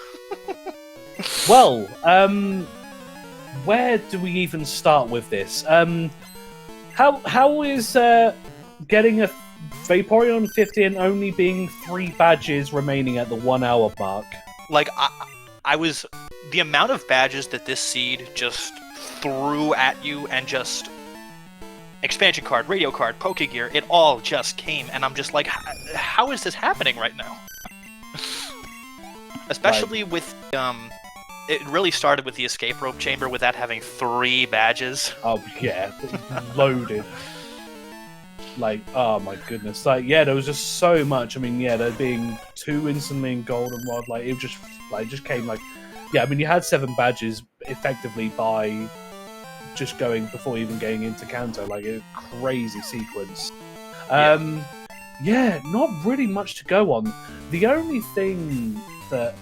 Well, where do we even start with this? How is getting a Vaporeon 50 and only being 3 badges remaining at the 1 hour mark? Like, I was... The amount of badges that this seed just threw at you and just... Expansion card, radio card, Pokegear, it all just came, and I'm just like, how is this happening right now? Especially with, it really started with the escape rope chamber, with that having 3 badges. Oh, yeah. Loaded. Like, oh my goodness. Like, yeah, there was just so much. I mean, yeah, there being 2 instantly in Goldenrod, like, it just came like... Yeah, I mean, you had 7 badges effectively by... just going before even getting into Kanto, like a crazy sequence. Yeah, not really much to go on. The only thing that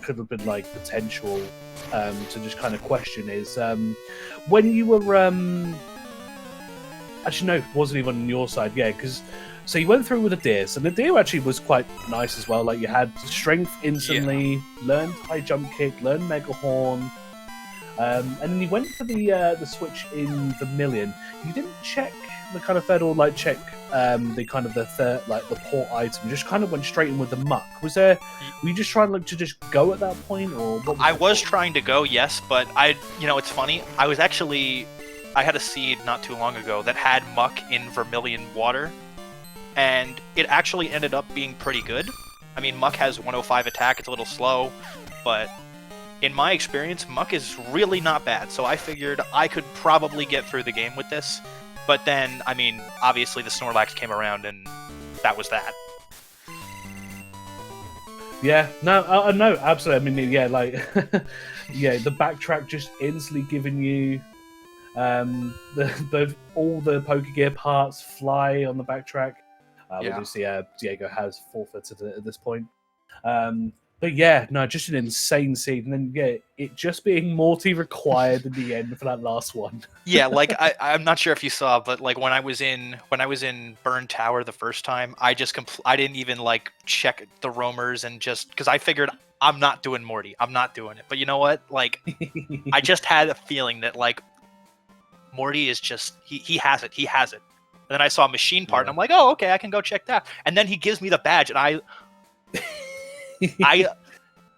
could have been like potential to just kind of question is when you were actually no, it wasn't even on your side, yeah, because so you went through with a deer, so the deer actually was quite nice as well. Like you had strength instantly, learned high jump kick, learned Mega Horn. And then you went for the switch in Vermilion. You didn't check the kind of third, or like check the kind of the third, like the port item. You just kind of went straight in with the muck. Were you just trying to just go at that point, or what? I was trying to go, yes, but it's funny. I had a seed not too long ago that had muck in Vermilion water, and it actually ended up being pretty good. I mean, muck has 105 attack. It's a little slow, but in my experience, muck is really not bad, so I figured I could probably get through the game with this. But then, I mean, obviously the Snorlax came around, and that was that. Yeah, no, absolutely. I mean, yeah, like, yeah, the backtrack just instantly giving you all the Pokegear parts fly on the backtrack. Yeah. Obviously, Diego has forfeited it at this point. But yeah, no, just an insane seed, and then yeah, it just being Morty required in the end for that last one. Yeah, like I'm not sure if you saw, but like when I was in Burn Tower the first time, I didn't even like check the roamers, and just because I figured I'm not doing Morty, I'm not doing it. But you know what? Like I just had a feeling that like Morty is just he has it. And then I saw Machine Part, and I'm like, oh okay, I can go check that. And then he gives me the badge, and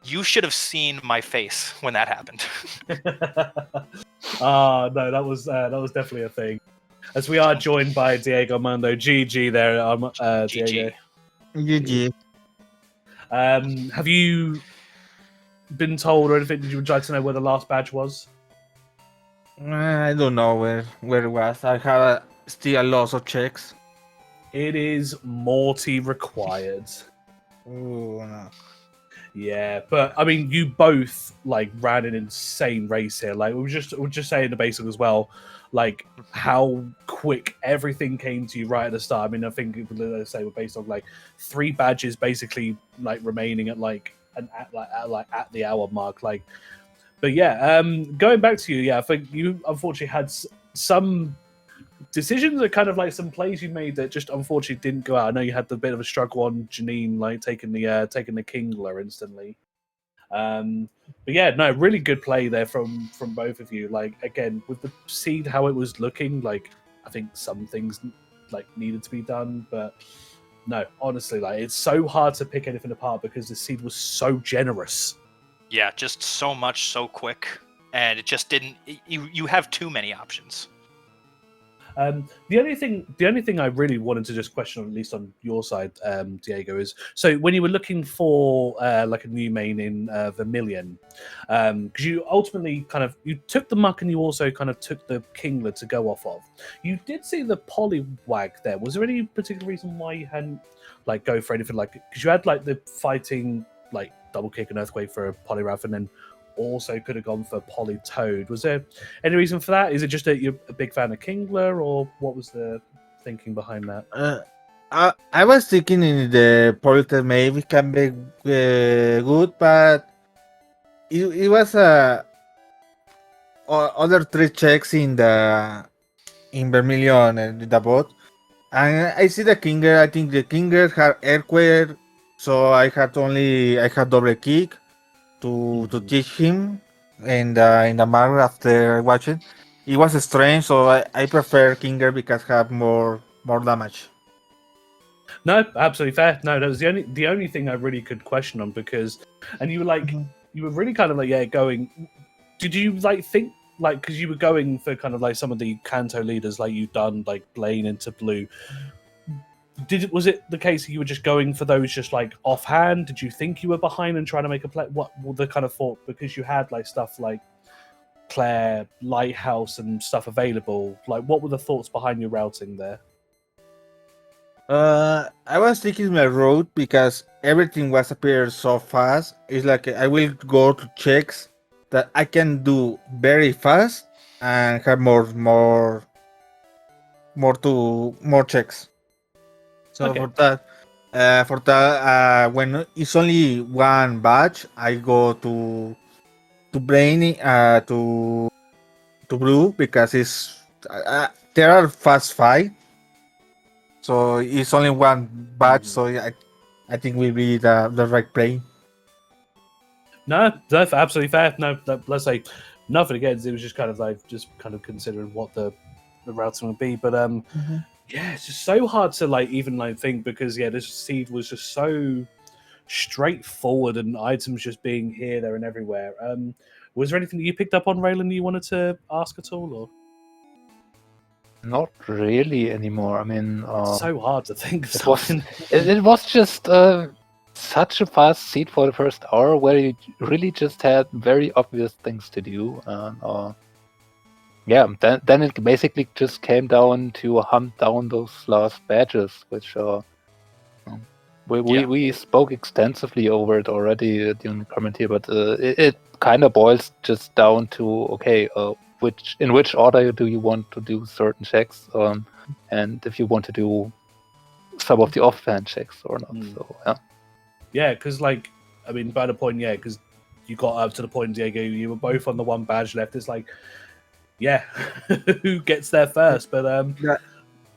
you should have seen my face when that happened. No, that was definitely a thing. as we are joined by DiegoArmando. GG there, GG. Diego. GG. Have you been told or anything? Did you would like to know where the last badge was? I don't know where it was. I have still a lot of checks. It is Morty required. Ooh, no. Yeah, but I mean, you both like ran an insane race here. Like we were just saying the basic as well, like how quick everything came to you right at the start. I mean, I think let's say we're based on like 3 badges basically like remaining at like at the hour mark. Like, but yeah, going back to you, yeah, I think you unfortunately had some decisions are kind of like some plays you made that just unfortunately didn't go out. I know you had the bit of a struggle on Janine, like taking the Kingler instantly. But yeah, no, really good play there from both of you. Like again, with the seed, how it was looking, like I think some things like needed to be done, but no, honestly, like it's so hard to pick anything apart because the seed was so generous. Yeah, just so much, so quick, and it just didn't. You have too many options. The only thing I really wanted to just question, at least on your side, Diego, is so when you were looking for like a new main in Vermilion, because you ultimately you took the Muck and you also kind of took the Kingler to go off of. You did see the Poliwag there. Was there any particular reason why you hadn't like go for anything like, because you had like the fighting like double kick and earthquake for a Poliwrath and then also could have gone for Politoad. Was there any reason for that? Is it just that you're a big fan of Kingler, or what was the thinking behind that? I was thinking in the Politoad maybe can be good, but it was other 3 checks in Vermilion and the bot, and I see the Kinger. I think the Kinger had Earthquake, so I had double kick to teach him, and in the mark after watching, it was strange. So I prefer Kinger because have more damage. No, absolutely fair. No, that was the only thing I really could question on, because, and you were like, you were really kind of like going. Did you like think like, because you were going for kind of like some of the Kanto leaders, like you've done like Blaine into blue. Was it the case that you were just going for those just like offhand? Did you think you were behind and trying to make a play? What were the kind of thought, because you had like stuff like Claire, Lighthouse and stuff available? Like what were the thoughts behind your routing there? I was taking my road because everything was appearing so fast. It's like I will go to checks that I can do very fast and have more checks. So Okay. for that, when it's only one batch, I go to Brainy to blue because it's there are fast fight. So it's only one batch, so yeah, I think will be the right play. No, absolutely fair. No, let's say nothing against. It was just kind of like considering what the routing would be, but yeah, it's just so hard to like even like think, because yeah, this seed was just so straightforward and items just being here, there, and everywhere. Was there anything that you picked up on, Raylan, you wanted to ask at all, or? Not really anymore. I mean, So hard to think of it was something. it was just such a fast seat for the first hour, where you really just had very obvious things to do. Yeah, then it basically just came down to hunt down those last badges, which we spoke extensively over it already during the commentary, but it kind of boils just down to, okay, in which order do you want to do certain checks, and if you want to do some of the offhand checks or not. So yeah. Yeah, because like, I mean, by the point, yeah, because you got up to the point, Diego, you were both on the one badge left. It's like, yeah, who gets there first? But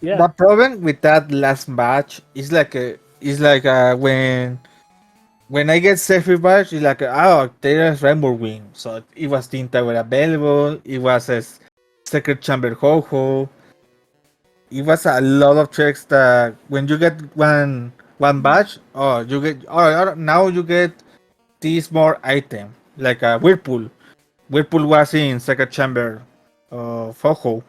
yeah, the problem with that last batch is like when I get Selfie badge, it's like, oh, there's Rainbow Wing. So it was Team Tower available. It was a Secret Chamber Ho-Ho. It was a lot of checks that when you get one badge, now you get this more item, like a Whirlpool. Whirlpool was in Secret Chamber of Ho-Ho.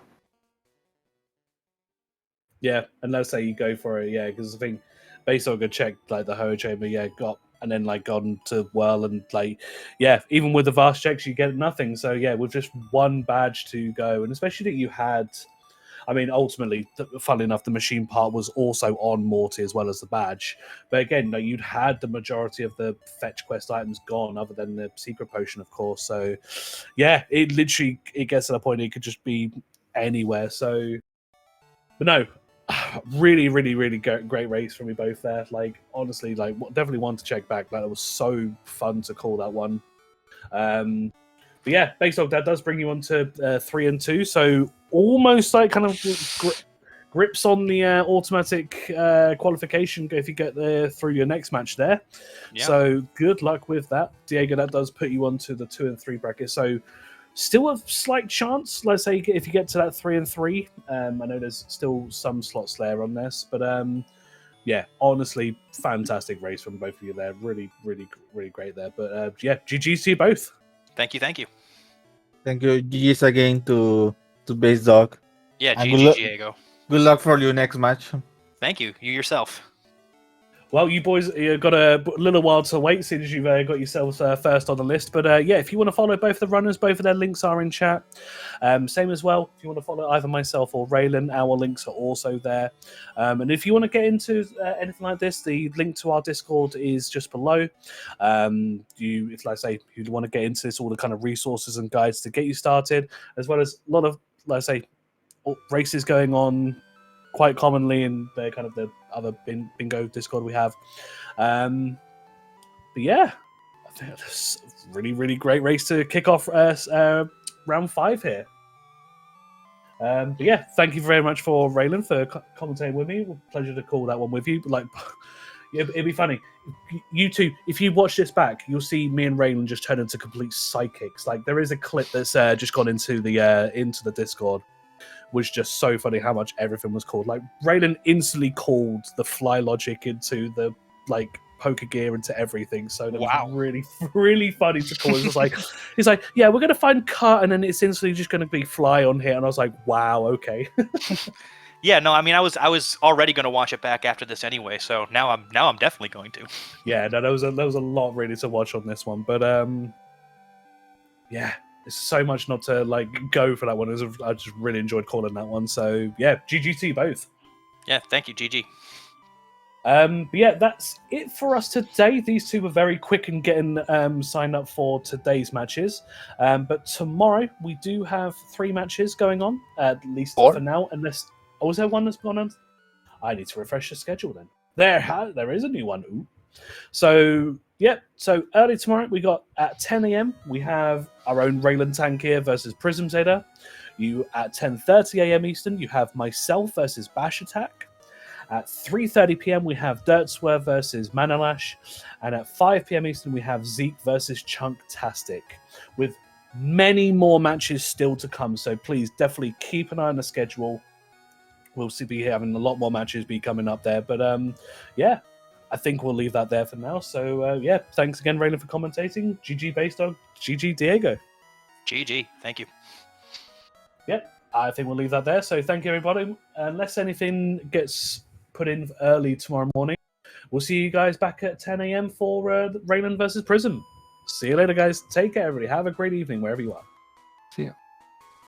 Yeah, and let's say you go for it, yeah, because I think basedog checked like the Ho chamber, yeah, got and then like gone to Whirl and like yeah, even with the vast checks you get nothing. So yeah, with just one badge to go, and especially that you had, I mean, ultimately, funnily enough, the machine part was also on Morty as well as the badge. But again, like, you'd had the majority of the fetch quest items gone, other than the secret potion, of course. So yeah, it literally it gets to the point it could just be anywhere. So, but no, really, really, really great race from you both there. Like honestly, like definitely one to check back. Like it was so fun to call that one. But yeah, basedog, that does bring you on to 3 and 2. So almost like kind of grips on the automatic qualification if you get there through your next match there. Yeah. So good luck with that, Diego. That does put you on to the 2 and 3 bracket. So still a slight chance, let's say, if you get to that 3 and 3. I know there's still some slots there on this, but yeah, honestly, fantastic race from both of you there. Really, really, really great there. But yeah, GG's to you both. Thank you. Thank you. GG's again to basedog. Yeah, And GG, Diego. Good luck for your next match. Thank you. You yourself. Well, you boys, you've got a little while to wait since you've got yourselves first on the list. But yeah, if you want to follow both the runners, both of their links are in chat. Same as well, if you want to follow either myself or Raylan, our links are also there. And if you want to get into anything like this, the link to our Discord is just below. If, like I say, you want to get into this, all the kind of resources and guides to get you started, as well as a lot of, like I say, races going on quite commonly in the kind of the other bingo Discord we have. But yeah, I think it's a really, really great race to kick off round 5 here. But yeah, thank you very much for Raylan for commentating with me. Pleasure to call that one with you. But like, it'd be funny. You two, if you watch this back, you'll see me and Raylan just turn into complete psychics. Like there is a clip that's just gone into the Discord. Was just so funny how much everything was called. Like Raylan instantly called the fly logic into the like poker gear into everything. So that was really, really funny to call. It was like he's like, yeah, we're gonna find cut, and then it's instantly just gonna be fly on here. And I was like, wow, okay. Yeah, no, I mean, I was already going to watch it back after this anyway, so now I'm definitely going to. Yeah, no, there was a lot really to watch on this one, but yeah. It's so much not to like go for that one. I just really enjoyed calling that one. So yeah, GG to you both. Yeah, thank you, GG. But yeah, that's it for us today. These two were very quick in getting signed up for today's matches. But tomorrow we do have 3 matches going on, at least for now. Unless was there one that's gone on? I need to refresh the schedule then. There is a new one. Ooh. So yep. So early tomorrow we got at 10 a.m. we have our own Raylan Tankier versus Prism Zeta. You at 10:30 a.m. Eastern you have myself versus Bash Attack. At 3:30 p.m. we have Dirt Swerve versus Manalash, and at 5 p.m. Eastern we have Zeke versus Chunktastic, with many more matches still to come. So please definitely keep an eye on the schedule. We'll be having a lot more matches be coming up there. But yeah. I think we'll leave that there for now. So, yeah, thanks again, Raylan, for commentating. GG basedog, GG Diego. GG, thank you. Yep, I think we'll leave that there. So thank you, everybody. Unless anything gets put in early tomorrow morning, we'll see you guys back at 10 a.m. for Raylan versus Prism. See you later, guys. Take care, everybody. Have a great evening wherever you are.